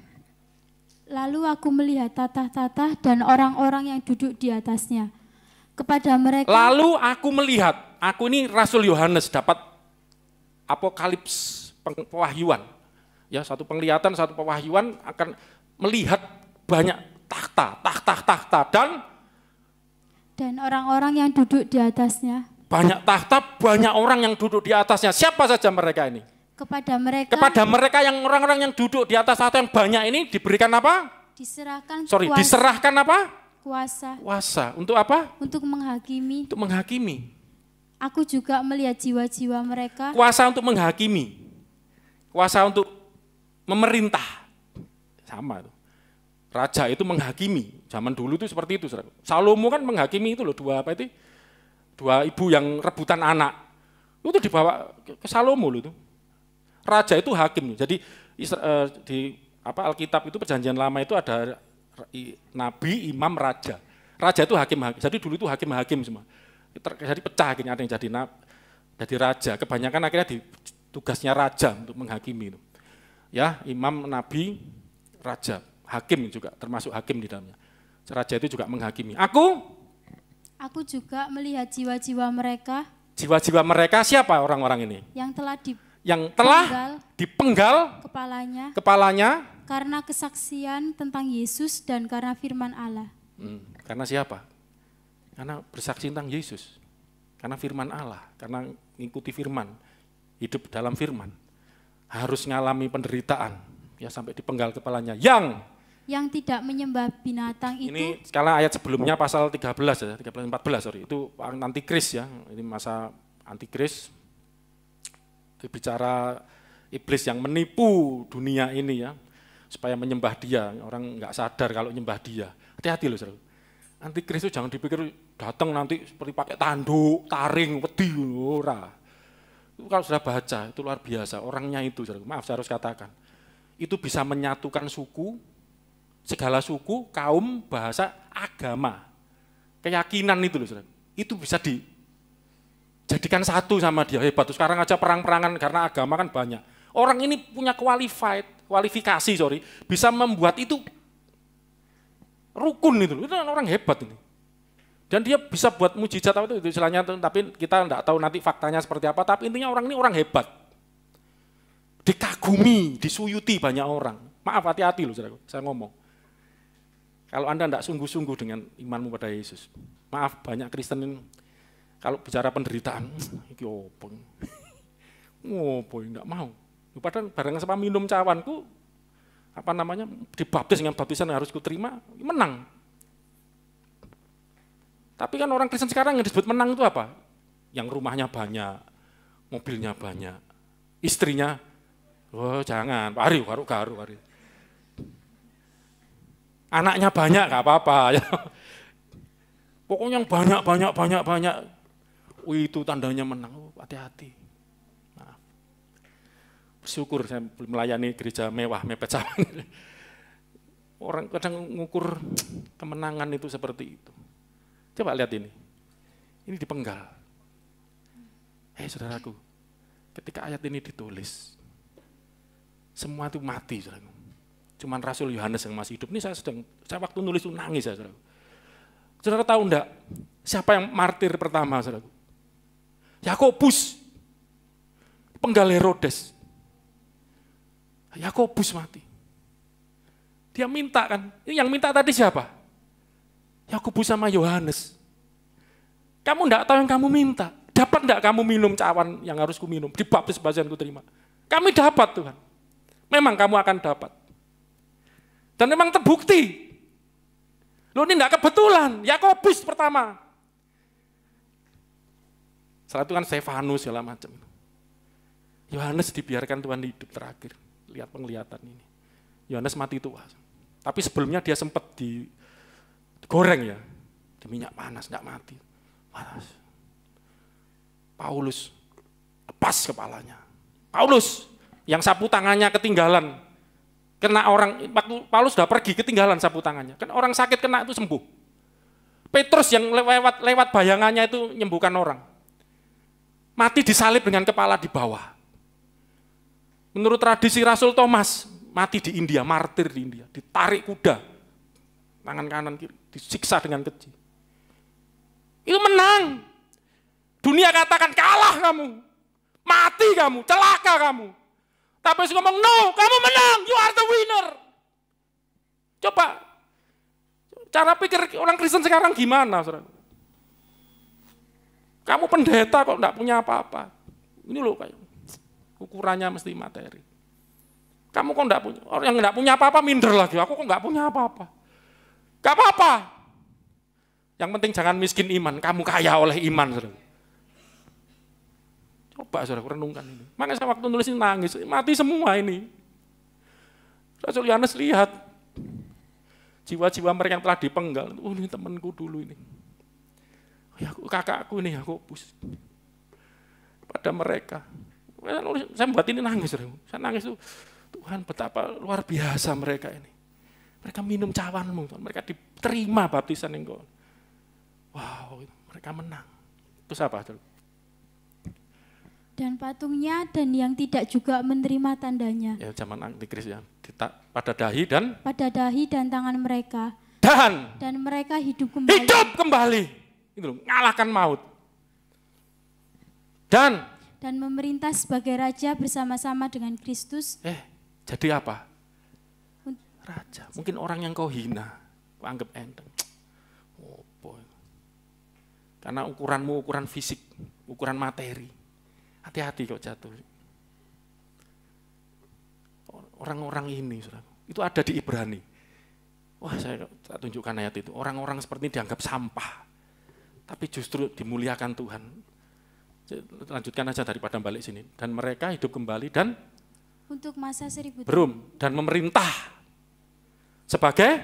Lalu aku melihat tatah-tatah dan orang-orang yang duduk di atasnya. Kepada mereka. Lalu aku melihat, aku ini Rasul Yohanes dapat apokalips, pewahyuan. Ya, satu penglihatan, satu pewahyuan akan melihat banyak tahta dan orang-orang yang duduk di atasnya. Banyak tahta, banyak orang yang duduk di atasnya. Siapa saja mereka ini? Kepada mereka yang orang-orang yang duduk di atas tahta yang banyak ini diberikan apa? Diserahkan apa? Kuasa. Untuk apa? Untuk menghakimi. Untuk menghakimi. Aku juga melihat jiwa-jiwa mereka. Kuasa untuk menghakimi. Kuasa untuk memerintah. Sama itu. Raja itu menghakimi. Zaman dulu itu seperti itu. Salomo kan menghakimi itu loh, dua ibu yang rebutan anak. Itu dibawa ke Salomo loh itu. Raja itu hakim. Jadi di Alkitab itu Perjanjian Lama itu ada nabi, imam, raja. Raja itu hakim. Jadi dulu itu hakim-hakim semua. Jadi pecah akhirnya, ada yang jadi raja. Kebanyakan akhirnya tugasnya raja untuk menghakimi itu. Ya, imam, nabi, raja, hakim juga termasuk hakim di dalamnya. Raja itu juga menghakimi. Aku juga melihat jiwa-jiwa mereka. Jiwa-jiwa mereka siapa orang-orang ini? Yang telah dipenggal kepalanya karena kesaksian tentang Yesus dan karena firman Allah. Karena siapa? Karena bersaksi tentang Yesus, karena firman Allah, karena mengikuti firman, hidup dalam firman, harus ngalami penderitaan, ya sampai dipenggal kepalanya. Yang tidak menyembah binatang itu. Ini sekali ayat sebelumnya pasal 13 ya, 13-14 itu antikris ya, ini masa antikris. Bicara iblis yang menipu dunia ini ya, supaya menyembah dia, orang nggak sadar kalau menyembah dia. Hati-hati loh, saudara. Antikris itu jangan dipikir datang nanti seperti pakai tanduk, taring, wedi, ora. Itu kalau sudah baca itu luar biasa. Orangnya itu, saudara. Maaf saya harus katakan, itu bisa menyatukan suku, segala suku, kaum, bahasa, agama, keyakinan itu loh, saudara. Itu bisa jadikan satu sama dia, hebat. Sekarang aja perang-perangan karena agama kan banyak. Orang ini punya kualifikasi, bisa membuat itu rukun itu orang hebat ini. Dan dia bisa buat mujizat apa itu istilahnya, tapi kita enggak tahu nanti faktanya seperti apa, tapi intinya orang ini orang hebat. Dikagumi, disuyuti banyak orang. Maaf, hati-hati loh, saya ngomong. Kalau Anda enggak sungguh-sungguh dengan imanmu pada Yesus. Maaf, banyak Kristen ini kalau bicara penderitaan, iki opo? Ngopo enggak mau. Padahal bareng sama minum cawanku, dibaptis dengan baptisan yang harus kuterima, menang. Tapi kan orang Kristen sekarang yang disebut menang itu apa? Yang rumahnya banyak, mobilnya banyak, istrinya, jangan, garu. Anaknya banyak, gak apa-apa. Ya. Pokoknya yang banyak. Itu tandanya menang, hati-hati. Nah, bersyukur saya melayani gereja mewah, mepet cawan. orang kadang mengukur kemenangan itu seperti itu. Coba lihat ini. Ini dipenggal. Saudaraku, ketika ayat ini ditulis, semua itu mati, saudaraku. Cuman Rasul Yohanes yang masih hidup. Ini saya waktu nulis itu nangis, saudaraku. Saudara tahu enggak siapa yang martir pertama, saudaraku? Yakobus, penggal Herodes. Yakobus mati. Dia minta kan, yang minta tadi siapa? Yakobus sama Yohanes. Kamu enggak tahu yang kamu minta. Dapat enggak kamu minum cawan yang harus ku minum? Dibaptis baptisan ku terima. Kami dapat Tuhan. Memang kamu akan dapat. Dan memang terbukti. Loh ini enggak kebetulan. Yakobus pertama. Setelah itu kan Stefanus segala macam. Yohanes dibiarkan Tuhan hidup terakhir. Lihat penglihatan ini. Yohanes mati tua. Tapi sebelumnya dia sempat digoreng ya. Di minyak panas, enggak mati. Panas. Paulus lepas kepalanya. Paulus yang sapu tangannya ketinggalan. Kena orang, waktu Paulus sudah pergi ketinggalan sapu tangannya. Kan orang sakit kena itu sembuh. Petrus yang lewat bayangannya itu menyembuhkan orang. Mati disalib dengan kepala di bawah. Menurut tradisi Rasul Thomas, mati di India, martir di India, ditarik kuda, tangan kanan kiri, disiksa dengan keji. Itu menang. Dunia katakan kalah kamu, mati kamu, celaka kamu. Tapi Yesus ngomong, no, kamu menang, you are the winner. Coba, cara pikir orang Kristen sekarang gimana, saudara? Kamu pendeta kok enggak punya apa-apa. Ini loh kayak ukurannya mesti materi. Kamu kok enggak punya, orang yang enggak punya apa-apa minder lagi. Aku kok enggak punya apa-apa. Enggak apa-apa. Yang penting jangan miskin iman, kamu kaya oleh iman, saudara. Coba saudara renungkan ini. Makanya saya waktu nulis ini nangis, mati semua ini. Rasul Yohanes lihat jiwa-jiwa mereka yang telah dipenggal. Oh ini temanku dulu ini. Ya, kakakku ini Yakobus. Pada mereka. Saya buat ini nangis. Saya nangis itu, Tuhan betapa luar biasa mereka ini. Mereka minum cawanmu, mereka diterima baptisan engkau. Wow, mereka menang. Terus apa? Dan patungnya dan yang tidak juga menerima tandanya. Ya zaman antikris ya. Pada dahi dan? Pada dahi dan tangan mereka. Dan mereka hidup kembali. Hidup kembali. Itu loh, ngalahkan maut. Dan memerintah sebagai raja bersama-sama dengan Kristus. Jadi apa? Raja. Mungkin orang yang kau hina, kau anggap enteng. Oh boy. Karena ukuranmu ukuran fisik, ukuran materi. Hati-hati kau jatuh. Orang-orang ini, itu ada di Ibrani. Wah, saya tunjukkan ayat itu. Orang-orang seperti ini dianggap sampah. Tapi justru dimuliakan Tuhan. Lanjutkan aja daripada balik sini. Dan mereka hidup kembali dan untuk masa 1000 tahun. Belum. Dan memerintah sebagai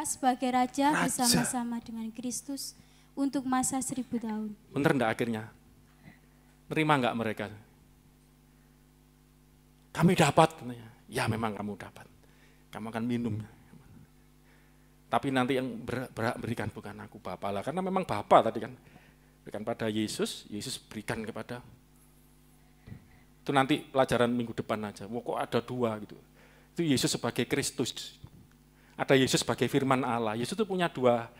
sebagai raja bersama-sama dengan Kristus untuk masa 1000 tahun. Bener enggak akhirnya? Nerima enggak mereka? Kami dapat. Ya memang kamu dapat. Kamu akan minum. Tapi nanti yang berhak berikan bukan aku, Bapa lah. Karena memang Bapa tadi kan berikan pada Yesus, Yesus berikan kepada. Itu nanti pelajaran minggu depan aja. Wah kok ada dua gitu. Itu Yesus sebagai Kristus. Ada Yesus sebagai firman Allah. Yesus itu punya dua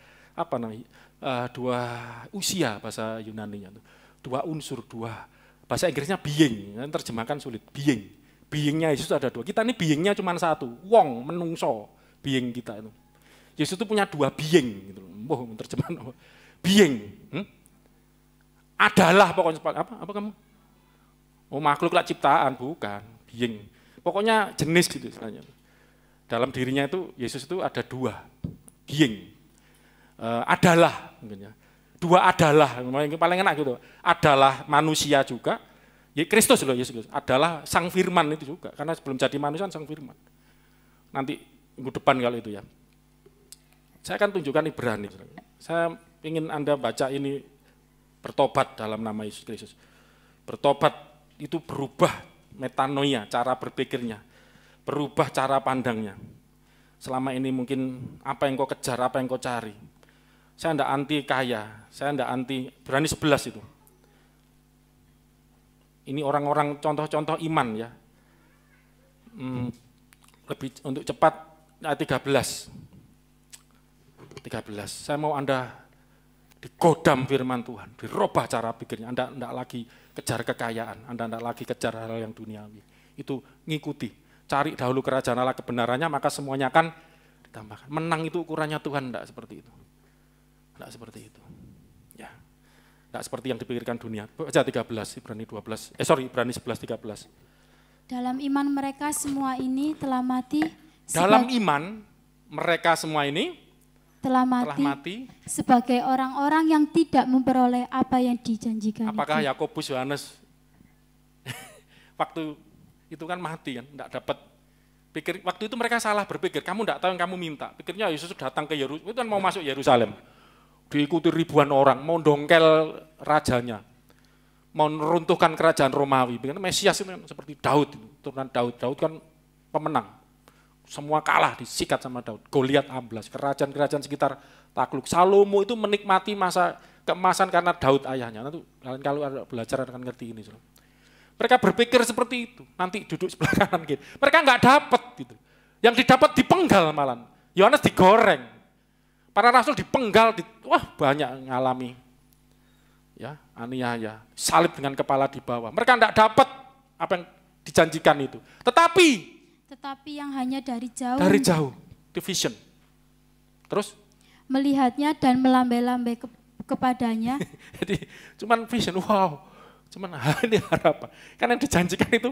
usia bahasa Yunaninya. Dua unsur, bahasa Inggrisnya being. Terjemahkan sulit, being. Beingnya Yesus ada dua. Kita ini beingnya cuma satu. Wong, menungso, being kita itu. Yesus itu punya dua being, gitu. Terjemahan apa? Being, adalah pokoknya apa kamu? Oh makhluk lah ciptaan, bukan being. Pokoknya jenis gitu istilahnya. Dalam dirinya itu Yesus itu ada dua being, adalah, mungkin ya. Dua adalah, paling enak gitu. Adalah manusia juga. Ya Kristus loh Yesus adalah Sang Firman itu juga, karena sebelum jadi manusia Sang Firman. Nanti minggu depan kalau itu ya. Saya akan tunjukkan Ibrani. Saya ingin Anda baca ini bertobat dalam nama Yesus Kristus. Bertobat itu berubah metanoia, cara berpikirnya. Berubah cara pandangnya. selama ini mungkin apa yang kau kejar, apa yang kau cari. Saya tidak anti kaya, saya tidak anti, berani 11 itu. Ini orang-orang contoh-contoh iman ya. Lebih untuk cepat ayat 13. Saya mau Anda digodam firman Tuhan, dirubah cara pikirnya. Anda tidak lagi kejar kekayaan, Anda tidak lagi kejar hal yang duniawi. Itu ngikuti, cari dahulu kerajaan Allah kebenarannya, maka semuanya akan ditambahkan. Menang itu ukurannya Tuhan, tidak seperti itu. Tidak seperti itu. Ya. Tidak seperti yang dipikirkan dunia. Baca 13, Ibrani 11, 13. Dalam iman mereka semua ini telah mati. Dalam iman mereka semua ini telah mati sebagai orang-orang yang tidak memperoleh apa yang dijanjikan. Apakah Yakobus, Yohanes waktu itu kan mati kan, tidak dapat pikir. Waktu itu mereka salah berpikir, kamu tidak tahu yang kamu minta. Pikirnya Yesus datang ke Yerusalem, itu kan mau masuk Yerusalem. Diikuti ribuan orang, mau dongkel rajanya, mau meruntuhkan kerajaan Romawi. Mesias itu kan seperti Daud, turunan Daud. Daud kan pemenang, semua kalah disikat sama Daud. Goliat amblas, kerajaan-kerajaan sekitar takluk. Salomo itu menikmati masa keemasan karena Daud ayahnya. Nanti kalau ada belajar akan ngerti ini. Mereka berpikir seperti itu, nanti duduk sebelah kanan gitu. Mereka nggak dapat gitu. Yang didapat dipenggal malah. Yohanes digoreng. Para rasul dipenggal, wah banyak ngalami ya aniaya, salib dengan kepala di bawah. Mereka tidak dapat apa yang dijanjikan itu. Tetapi yang hanya dari jauh, division. Terus melihatnya dan melambai-lambai kepadanya. Jadi cuman vision, wow, cuman ini harapan. Kan yang dijanjikan itu.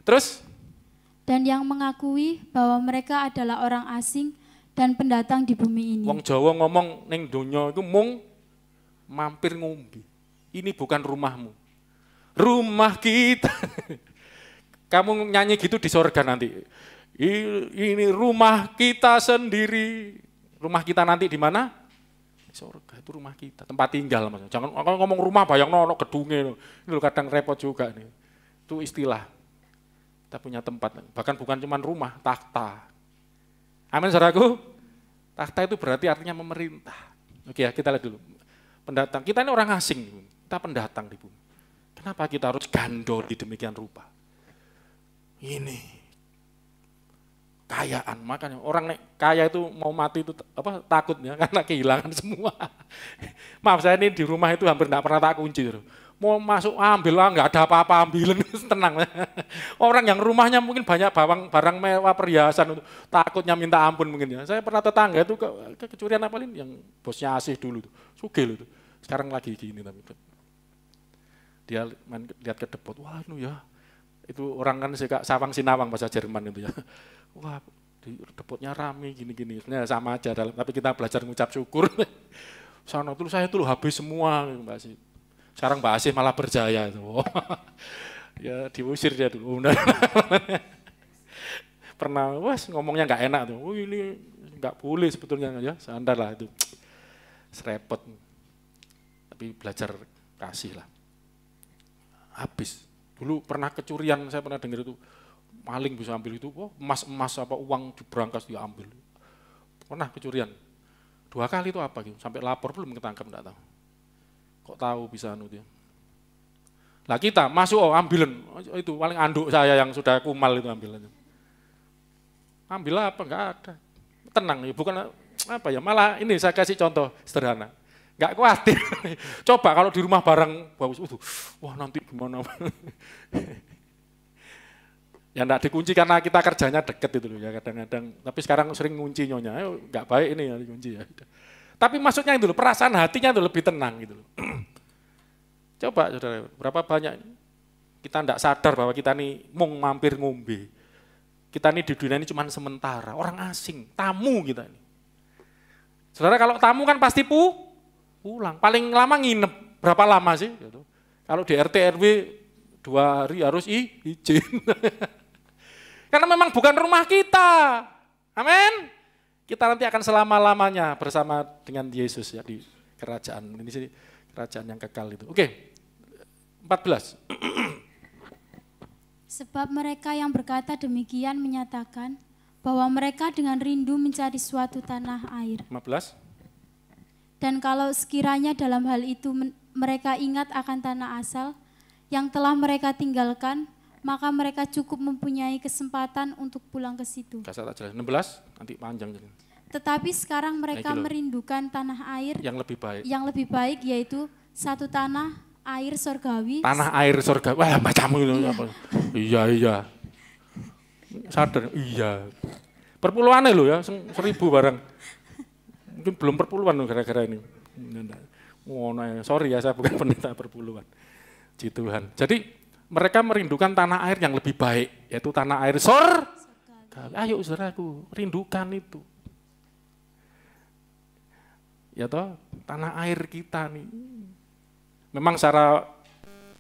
Terus dan yang mengakui bahwa mereka adalah orang asing dan pendatang di bumi ini. Wong Jawa ngomong ning donya iku mung mampir ngombe. Ini bukan rumahmu. Rumah kita. Kamu nyanyi gitu di surga nanti. Ini rumah kita sendiri. Rumah kita nanti di mana? Di surga, itu rumah kita, tempat tinggal. Mas. Jangan ngomong rumah bayangno ono gedunge. Ini kadang repot juga nih. Itu istilah. Kita punya tempat, bahkan bukan cuma rumah, takhta. Amin, saudaraku. Takhta itu berarti artinya memerintah. Oke ya, kita lihat dulu. Pendatang, kita ini orang asing, kita pendatang di bumi. Kenapa kita harus gandol di demikian rupa? Ini kayaan, makanya orang kaya itu mau mati itu takutnya karena kehilangan semua. Maaf, saya ini di rumah itu hampir tidak pernah tak kunci. Mau masuk ambil lah, nggak ada apa-apa ambilin, tenang. Orang yang rumahnya mungkin banyak barang mewah perhiasan, takutnya minta ampun mungkin ya. Saya pernah tetangga itu kecurian apa ini yang bosnya asih dulu, sugih itu. Sekarang lagi gini tapi dia lihat ke depot, wah itu ya, itu orang kan sawang sinawang bahasa Jerman itu ya. Wah di depotnya rame gini-gini, sebenarnya sama aja tapi kita belajar mengucap syukur. Sana tuh saya tuh habis semua Mbak Asih. Sekarang Mbak Asih malah berjaya itu. Ya diusir dia dulu. Pernah ngomongnya nggak enak tuh. Oh ini nggak boleh sebetulnya ya, sandar lah itu. Serepot. Tapi belajar kasih lah. Habis. Dulu pernah kecurian, saya pernah dengar itu. Maling bisa ambil itu, emas apa uang diberangkas diambil. Pernah kecurian. 2 kali itu apa gitu, sampai lapor belum ketangkap enggak tahu. Kok tahu bisa anu dia. Lah kita masuk ambilan, itu paling anduk saya yang sudah kumal itu ambilannya. Ambil apa enggak ada. Tenang ya, bukan apa ya, malah ini saya kasih contoh sederhana. Enggak khawatir. Coba kalau di rumah barang bagus, wah nanti gimana. Ya enggak dikunci karena kita kerjanya deket itu loh ya kadang-kadang. Tapi sekarang sering ngunci nyonya, enggak baik ini ya dikunci ya. Tapi maksudnya itu loh, perasaan hatinya itu lebih tenang gitu loh. Coba saudara, berapa banyak kita enggak sadar bahwa kita ini mung mampir ngombe. Kita ini di dunia ini cuma sementara, orang asing, tamu kita ini. Saudara kalau tamu kan pasti pulang, paling lama nginep, berapa lama sih? Gitu. Kalau di RT RW 2 hari harus izin. Karena memang bukan rumah kita. Amin. Kita nanti akan selama-lamanya bersama dengan Yesus ya di kerajaan. Ini sih kerajaan yang kekal itu. Oke. 14. Sebab mereka yang berkata demikian menyatakan bahwa mereka dengan rindu mencari suatu tanah air. 15. Dan kalau sekiranya dalam hal itu mereka ingat akan tanah asal yang telah mereka tinggalkan, maka mereka cukup mempunyai kesempatan untuk pulang ke situ. Kasih tak jelas. 16, nanti panjang. Tetapi sekarang mereka merindukan tanah air yang lebih baik. Yang lebih baik yaitu satu tanah air surgawi. Tanah air surgawi. Wah, macam itu. Iya. Sadar, iya. Perpuluhan loh ya, 1000 barang. Mungkin belum perpuluhan loh gara-gara ini. Oh, nah, sorry ya, saya bukan pendeta perpuluhan. Puji Tuhan. Jadi mereka merindukan tanah air yang lebih baik, yaitu tanah air surgawi. Ayo saudaraku, rindukan itu. Ya toh, tanah air kita nih. Memang secara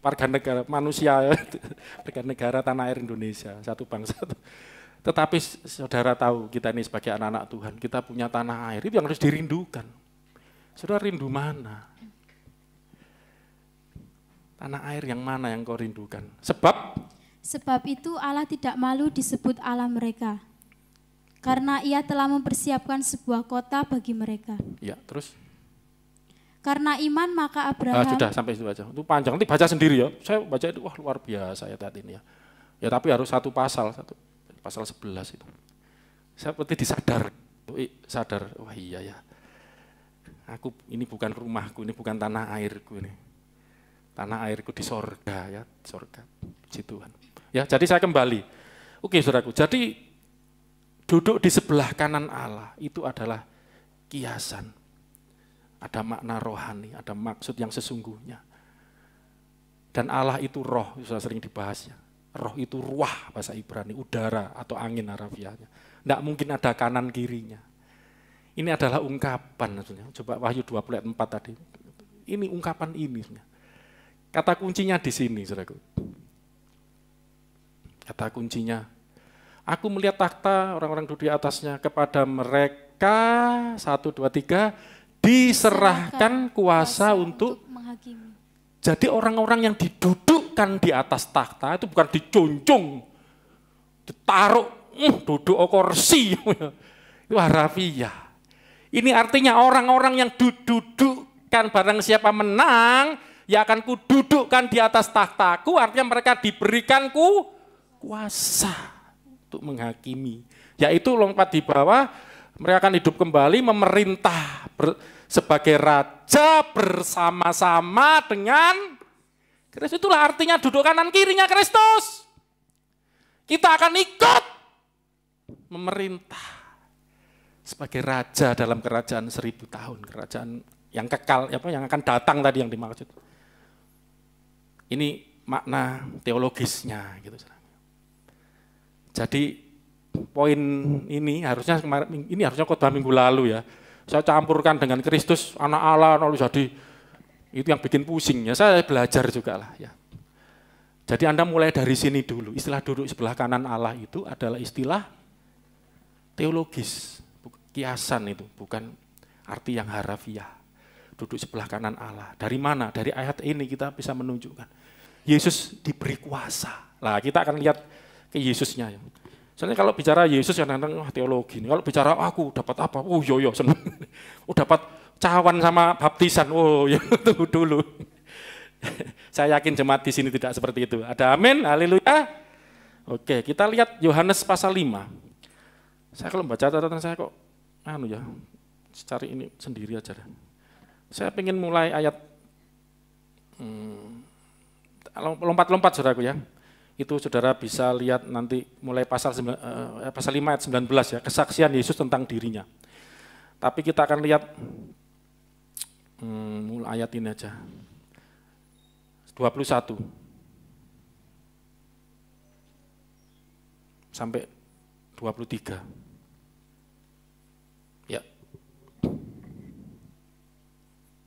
warga negara manusia, warga negara tanah air Indonesia, satu bangsa. Tetapi saudara tahu kita ini sebagai anak-anak Tuhan, kita punya tanah air, itu yang harus dirindukan. Saudara rindu mana? Tanah air yang mana yang kau rindukan? Sebab itu Allah tidak malu disebut Allah mereka, karena Ia telah mempersiapkan sebuah kota bagi mereka. Ya, terus? Karena iman maka Abraham. Sudah sampai itu aja. Itu panjang, nanti baca sendiri ya. Saya baca itu wah luar biasa ya tadi ini ya. Ya tapi harus satu pasal 11 itu. Saya seperti sadar, wah iya ya. Ini bukan rumahku, ini bukan tanah airku ini. Tanah airku di sorga ya, di sorga. Puji Tuhan. Ya, jadi saya kembali. Oke, saudaraku. Jadi duduk di sebelah kanan Allah itu adalah kiasan. Ada makna rohani, ada maksud yang sesungguhnya. Dan Allah itu roh, sudah sering dibahas ya. Roh itu ruah bahasa Ibrani, udara atau angin harafiahnya. Tidak mungkin ada kanan kirinya. Ini adalah ungkapan. Coba Wahyu 20 ayat 4 tadi. Ini ungkapan ini. Kata kuncinya di sini, saudaraku. Kata kuncinya, aku melihat takhta, orang-orang duduk di atasnya, kepada mereka, 1, 2, 3, diserahkan kuasa untuk menghakimi. Jadi orang-orang yang didudukkan di atas takhta itu bukan dijunjung, ditaruh, duduk kursi, itu harafiah. Ini artinya orang-orang yang didudukkan, barang siapa menang, ya akan kududukkan di atas takhtaku, artinya mereka diberikan kuasa untuk menghakimi. Yaitu lompat di bawah, mereka akan hidup kembali, memerintah sebagai raja bersama-sama dengan Kristus. Itulah artinya duduk kanan kirinya Kristus. Kita akan ikut memerintah sebagai raja dalam kerajaan 1000 tahun, kerajaan yang kekal, yang akan datang tadi yang dimaksud. Ini makna teologisnya gitu. Jadi poin ini harusnya khotbah minggu lalu ya. Saya campurkan dengan Kristus, anak Allah, lalu jadi itu yang bikin pusing ya. Saya belajar juga lah ya. Jadi Anda mulai dari sini dulu. Istilah duduk sebelah kanan Allah itu adalah istilah teologis, kiasan itu, bukan arti yang harafiah. Duduk sebelah kanan Allah. Dari mana? Dari ayat ini kita bisa menunjukkan Yesus diberi kuasa. Lah kita akan lihat ke Yesusnya ya. Soalnya kalau bicara Yesus kadang-kadang teologi. Kalau bicara aku dapat apa? Oh yo seneng. Dapat cawan sama baptisan. Oh ya tunggu dulu. Saya yakin jemaat di sini tidak seperti itu. Ada amin, haleluya. Oke, kita lihat Yohanes pasal 5. Saya kalau baca catatan saya kok cari ini sendiri aja. Saya pengen mulai ayat lompat-lompat saudaraku ya. Itu saudara bisa lihat nanti mulai pasal 5 ayat 19 ya, kesaksian Yesus tentang dirinya. Tapi kita akan lihat mulai ayat ini aja. 21 sampai 23. Ya.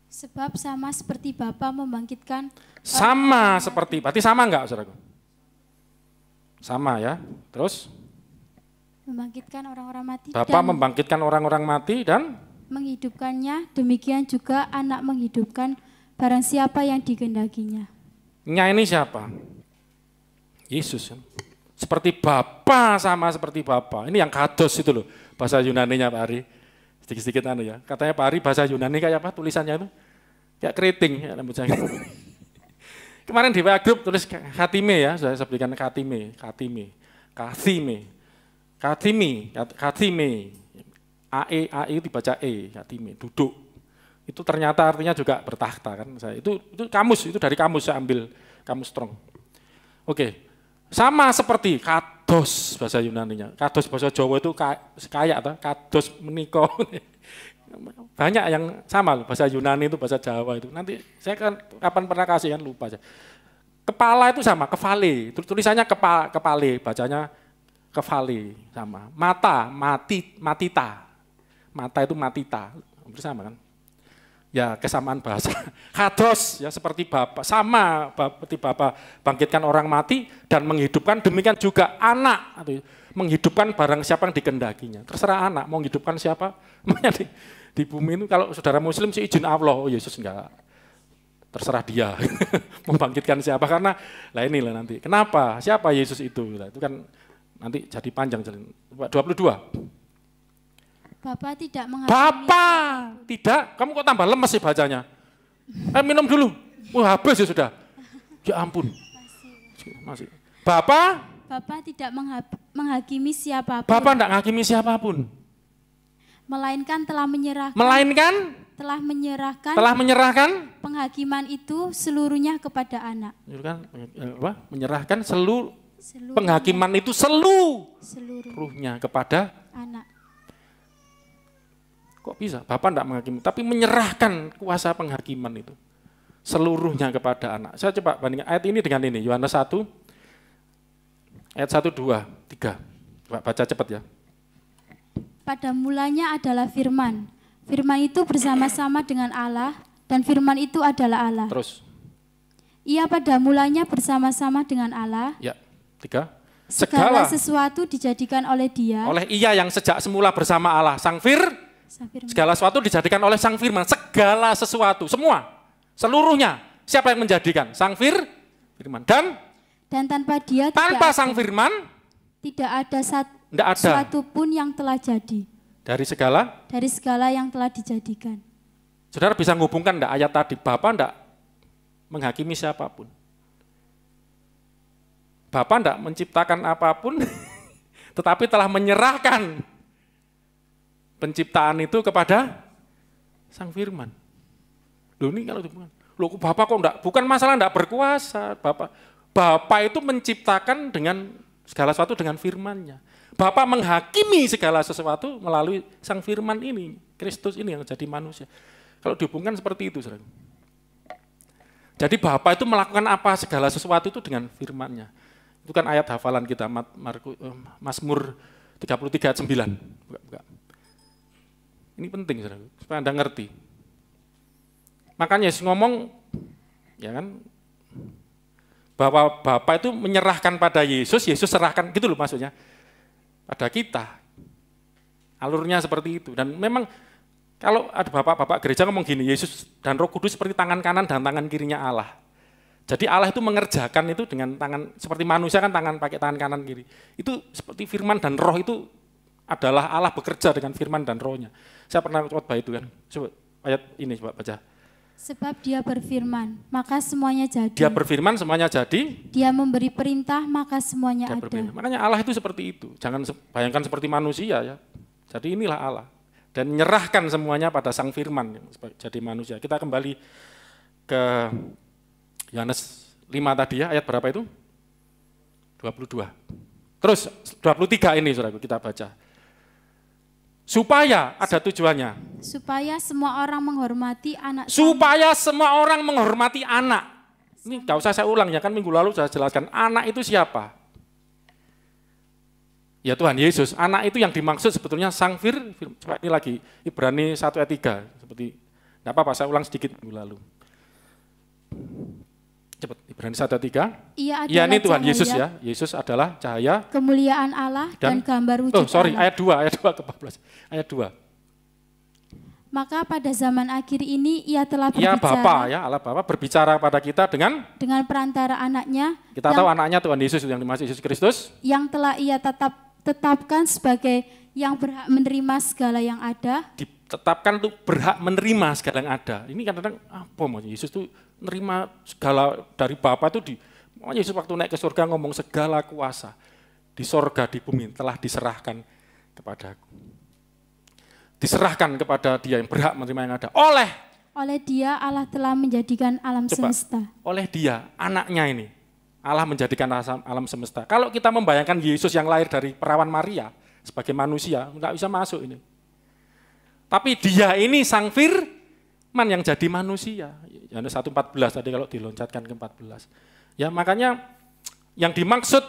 Sebab sama seperti Bapa membangkitkan. Berarti sama enggak saudaraku? Sama ya, terus? Membangkitkan orang-orang mati. Bapa membangkitkan orang-orang mati dan? Menghidupkannya, demikian juga anak menghidupkan barang siapa yang dikehendakinya. Nya ini siapa? Yesus. Seperti Bapa, sama seperti Bapa. Ini yang kados itu loh, bahasa Yunaninya Pak Ari. Sedikit-sedikit ya. Katanya Pak Ari bahasa Yunani kayak apa tulisannya itu? Kayak keriting ya rambut saya. Kemarin di WA Group tulis Katime ya, saya sebutkan Katime. AE itu dibaca E, Katime, duduk. Itu ternyata artinya juga bertakhta kan. Itu kamus, itu dari kamus saya ambil, kamus Strong. Oke. Sama seperti kados bahasa Yunaninya. Kados bahasa Jawa itu kayak kados menika. Banyak yang sama loh, bahasa Yunani itu bahasa Jawa itu. Nanti saya kan kapan pernah kasih kan lupa aja. Kepala itu sama, kefale. Tulisannya kepale, bacanya kefale sama. Mata, matita. Mata itu matita. Bersama kan? Ya kesamaan bahasa. Kados ya seperti Bapa, sama seperti Bapa bangkitkan orang mati dan menghidupkan, demikian juga anak menghidupkan barang siapa yang dikehendakinya. Terserah anak mau menghidupkan siapa. Di bumi itu kalau saudara muslim sih izin Allah, oh Yesus enggak. Terserah dia membangkitkan siapa, karena lah inilah nanti. Kenapa? Siapa Yesus itu? Itu kan nanti jadi panjang. 22. Bapak tidak menghakimi. Bapak tidak, kamu kok tambah lemes sih bacanya? Minum dulu. Wah, habis ya sudah. Ya ampun. Masih. Bapak tidak menghakimi siapapun. Bapak tidak menghakimi siapapun. Melainkan telah menyerahkan penghakiman itu seluruhnya kepada anak. Menyerahkan seluruh penghakiman itu seluruhnya kepada anak. Kok bisa? Bapak tidak menghakimi, tapi menyerahkan kuasa penghakiman itu seluruhnya kepada anak. Saya coba bandingkan ayat ini dengan ini, Yohanes 1, ayat 1, 2, 3. Coba baca cepat ya. Pada mulanya adalah firman. Firman itu bersama-sama dengan Allah, dan firman itu adalah Allah. Terus. Ia pada mulanya bersama-sama dengan Allah. Ya, 3. Segala sesuatu dijadikan oleh Dia. Oleh Ia yang sejak semula bersama Allah, Sang segala sesuatu dijadikan oleh Sang Firman, segala sesuatu, semua, seluruhnya. Siapa yang menjadikan? Sang Firman. Dan tanpa Dia, tanpa Sang Firman, tidak ada sesuatu pun yang telah jadi. Dari segala yang telah dijadikan. Saudara bisa menghubungkan enggak ayat tadi? Bapa enggak menghakimi siapapun. Bapa enggak menciptakan apapun, tetapi telah menyerahkan penciptaan itu kepada Sang Firman. Loh ini kalau Bapak kok enggak, bukan masalah enggak berkuasa. Bapak itu menciptakan dengan segala sesuatu dengan firman-Nya. Bapak menghakimi segala sesuatu melalui Sang Firman ini, Kristus ini yang jadi manusia. Kalau dihubungkan seperti itu, saudara. Jadi Bapak itu melakukan apa segala sesuatu itu dengan firman-Nya. Itu kan ayat hafalan kita, Mazmur 33 ayat 9. Buka. Ini penting, saudara, supaya Anda ngerti. Makanya Yesus ngomong, ya kan, bahwa Bapa itu menyerahkan pada Yesus serahkan, gitu loh maksudnya, pada kita. Alurnya seperti itu. Dan memang kalau ada bapak-bapak gereja ngomong gini, Yesus dan Roh Kudus seperti tangan kanan dan tangan kirinya Allah. Jadi Allah itu mengerjakan itu dengan tangan, seperti manusia kan pakai tangan kanan kiri. Itu seperti firman dan roh itu adalah Allah bekerja dengan firman dan rohnya. Saya pernah khotbah itu kan. Coba ayat ini coba baca. Sebab Dia berfirman, maka semuanya jadi. Dia berfirman, semuanya jadi. Dia memberi perintah, maka semuanya ada. Makanya Allah itu seperti itu. Jangan bayangkan seperti manusia ya. Jadi inilah Allah. Dan menyerahkan semuanya pada Sang Firman yang jadi manusia. Kita kembali ke Yohanes 5 tadi ya, ayat berapa itu? 22. Terus 23 ini saudaraku kita baca. Supaya ada tujuannya. Supaya semua orang menghormati anak. Supaya semua orang menghormati anak. Ini gak usah saya ulang ya, kan minggu lalu saya jelaskan. Anak itu siapa? Ya Tuhan Yesus. Anak itu yang dimaksud sebetulnya Sang Firman. Coba ini lagi, Ibrani 1 ayat 3. Seperti, gak apa-apa saya ulang sedikit minggu lalu. Cepat, Ibrani 1 ayat 3. Iya ini Tuhan cahaya. Yesus ya. Yesus adalah cahaya. Kemuliaan Allah dan gambar wujud ayat 2 ke-14. Ayat 2. Maka pada zaman akhir ini ia telah berbicara. Ya Bapa, ya Allah Bapa berbicara pada kita dengan perantara anaknya. Kita tahu anaknya Tuhan Yesus yang dimaksud Yesus Kristus. Yang telah ia tetapkan sebagai yang berhak menerima segala yang ada. Ditetapkan tuh berhak menerima segala yang ada. Ini kadang-kadang apa maksudnya Yesus tuh menerima segala dari Bapa itu Yesus waktu naik ke surga ngomong segala kuasa di sorga di bumi telah diserahkan kepadaku. Diserahkan kepada Dia yang berhak menerima yang ada. Oleh Dia Allah telah menjadikan alam semesta. Oleh Dia, anaknya ini. Allah menjadikan alam semesta. Kalau kita membayangkan Yesus yang lahir dari perawan Maria sebagai manusia, enggak bisa masuk ini. Tapi Dia ini Sang Firman yang jadi manusia. Yohanes 1:14 tadi kalau diloncatkan ke 14. Ya makanya yang dimaksud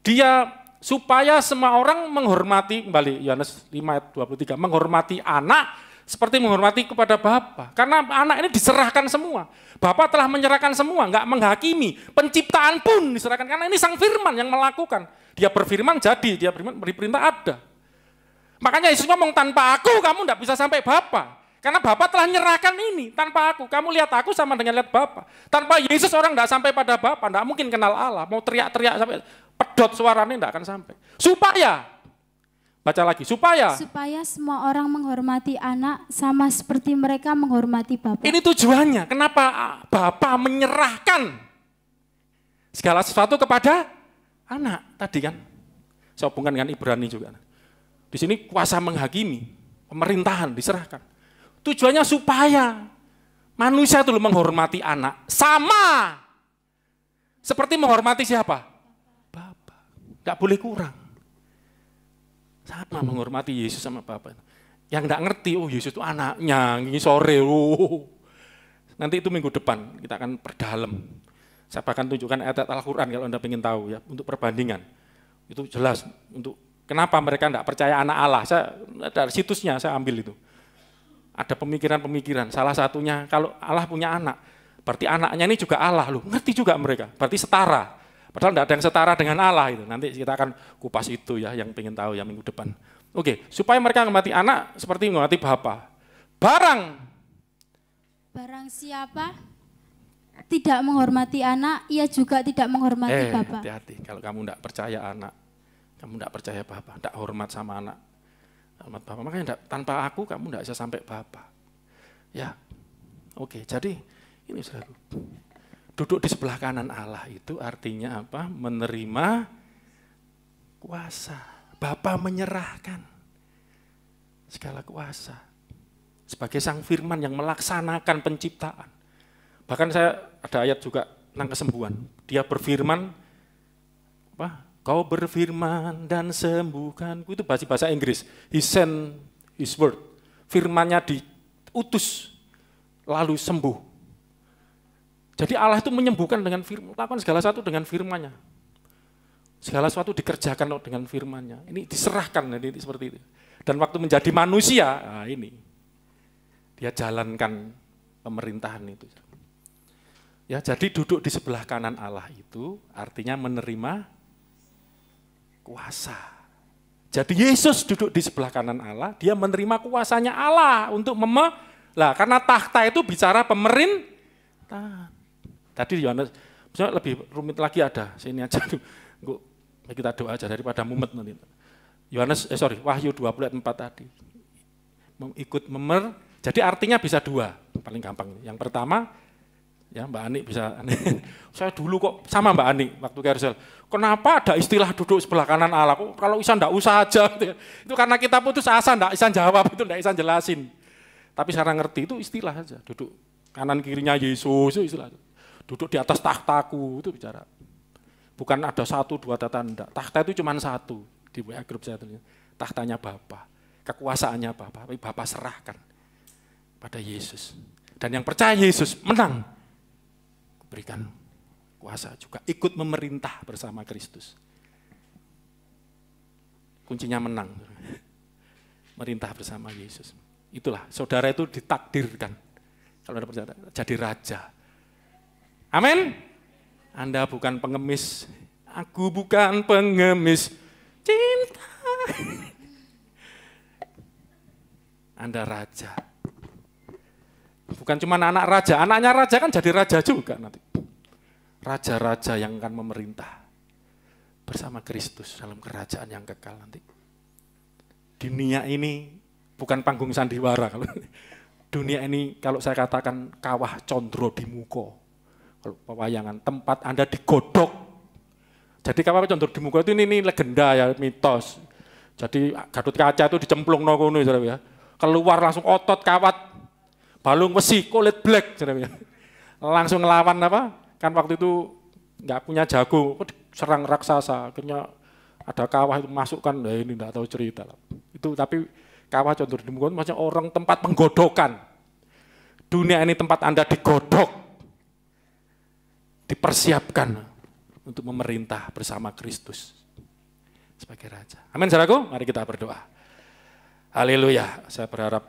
Dia supaya semua orang menghormati, kembali Yohanes 5:23, menghormati anak seperti menghormati kepada Bapa. Karena anak ini diserahkan semua. Bapa telah menyerahkan semua, enggak menghakimi. Penciptaan pun diserahkan, karena ini Sang Firman yang melakukan. Dia berfirman jadi, dia beri perintah ada. Makanya Yesus ngomong, tanpa aku kamu enggak bisa sampai Bapa. Karena Bapa telah menyerahkan ini, tanpa aku. Kamu lihat aku sama dengan lihat Bapa. Tanpa Yesus orang enggak sampai pada Bapa, enggak mungkin kenal Allah. Mau teriak-teriak sampai pedot suaranya enggak akan sampai. Baca lagi, supaya semua orang menghormati anak sama seperti mereka menghormati Bapa. Ini tujuannya, kenapa Bapa menyerahkan segala sesuatu kepada anak tadi kan. Saya hubungkan dengan Ibrani juga. Di sini kuasa menghakimi, pemerintahan diserahkan. Tujuannya supaya manusia itu menghormati anak sama seperti menghormati siapa? Bapa. Enggak boleh kurang. Sama menghormati Yesus sama Bapa. Yang enggak ngerti, oh Yesus itu anaknya, ini sore. Nanti itu minggu depan kita akan perdalam. Saya bahkan tunjukkan ayat Al-Quran kalau Anda ingin tahu ya, untuk perbandingan. Itu jelas untuk kenapa mereka enggak percaya anak Allah. Dari situsnya saya ambil itu. Ada pemikiran-pemikiran, salah satunya kalau Allah punya anak, berarti anaknya ini juga Allah loh, ngerti juga mereka, berarti setara. Padahal tidak ada yang setara dengan Allah itu. Nanti kita akan kupas itu ya, yang pengen tahu ya minggu depan. Oke, supaya mereka menghormati anak seperti menghormati Bapa. Barang siapa tidak menghormati anak, ia juga tidak menghormati Bapa. Hati-hati, kalau kamu tidak percaya anak, kamu tidak percaya Bapa, tidak hormat sama anak. Hormat Bapa, makanya tanpa aku kamu tidak bisa sampai Bapa. Ya, oke. Jadi ini saudara, duduk di sebelah kanan Allah itu artinya apa? Menerima kuasa. Bapa menyerahkan segala kuasa sebagai Sang Firman yang melaksanakan penciptaan. Bahkan saya ada ayat juga tentang kesembuhan. Dia berfirman, apa? Kau berfirman dan sembuhkanku, itu bahasa Inggris. He sent his word. Firmannya diutus, lalu sembuh. Jadi Allah itu menyembuhkan dengan firman, lakukan segala sesuatu dengan firmannya. Segala sesuatu dikerjakan dengan firmannya. Ini diserahkan, jadi seperti itu. Dan waktu menjadi manusia, nah ini. Dia jalankan pemerintahan itu. Ya, jadi duduk di sebelah kanan Allah itu artinya menerima kuasa. Jadi Yesus duduk di sebelah kanan Allah, dia menerima kuasanya Allah untuk karena tahta itu bicara pemerintahan. Tadi Yohanes, misalnya lebih rumit lagi ada, sini aja kita doa aja daripada mumet nanti. Wahyu 20 ayat 4 tadi. Jadi artinya bisa dua, paling gampang. Yang pertama, ya Mbak Ani bisa, saya dulu kok sama Mbak Ani waktu ke Hersel, kenapa ada istilah duduk sebelah kanan Allah, kalau Isa enggak usah aja, itu karena kita putus asa, enggak Isa jawab, itu enggak Isa jelasin. Tapi sekarang ngerti itu istilah aja, duduk kanan kirinya Yesus, itu istilah. Duduk di atas tahtaku, itu bicara. Bukan ada 1, 2 tahta, enggak. Tahta itu cuma 1, di WA grup saya tulisnya. Tahtanya Bapa, kekuasaannya Bapa, tapi Bapa serahkan pada Yesus. Dan yang percaya Yesus menang. Berikan kuasa juga, ikut memerintah bersama Kristus. Kuncinya menang, merintah bersama Yesus. Itulah, saudara itu ditakdirkan, kalau ada percaya, jadi raja. Amin. Anda bukan pengemis, aku bukan pengemis cinta. Anda raja, Bukan cuma anak raja, anaknya raja kan jadi raja juga nanti. Raja-raja yang akan memerintah bersama Kristus dalam kerajaan yang kekal nanti. Dunia ini bukan panggung sandiwara. Dunia ini kalau saya katakan kawah condro di muko. Kalau pewayangan, tempat Anda digodok. Jadi kawah condro di muko itu ini legenda ya, mitos. Jadi Gatot Kaca itu dicemplung nokono ya. Keluar langsung otot kawat, balung besi, kulit black. Ya. Langsung ngelawan apa? Kan waktu itu nggak punya jago, serang raksasa. Akhirnya ada kawah itu masukkan, nah ini nggak tahu cerita. Itu tapi kawah condro di muko itu maksudnya orang tempat penggodokan. Dunia ini tempat Anda digodok, dipersiapkan untuk memerintah bersama Kristus sebagai Raja. Amin, saudaraku. Mari kita berdoa. Haleluya. Saya berharap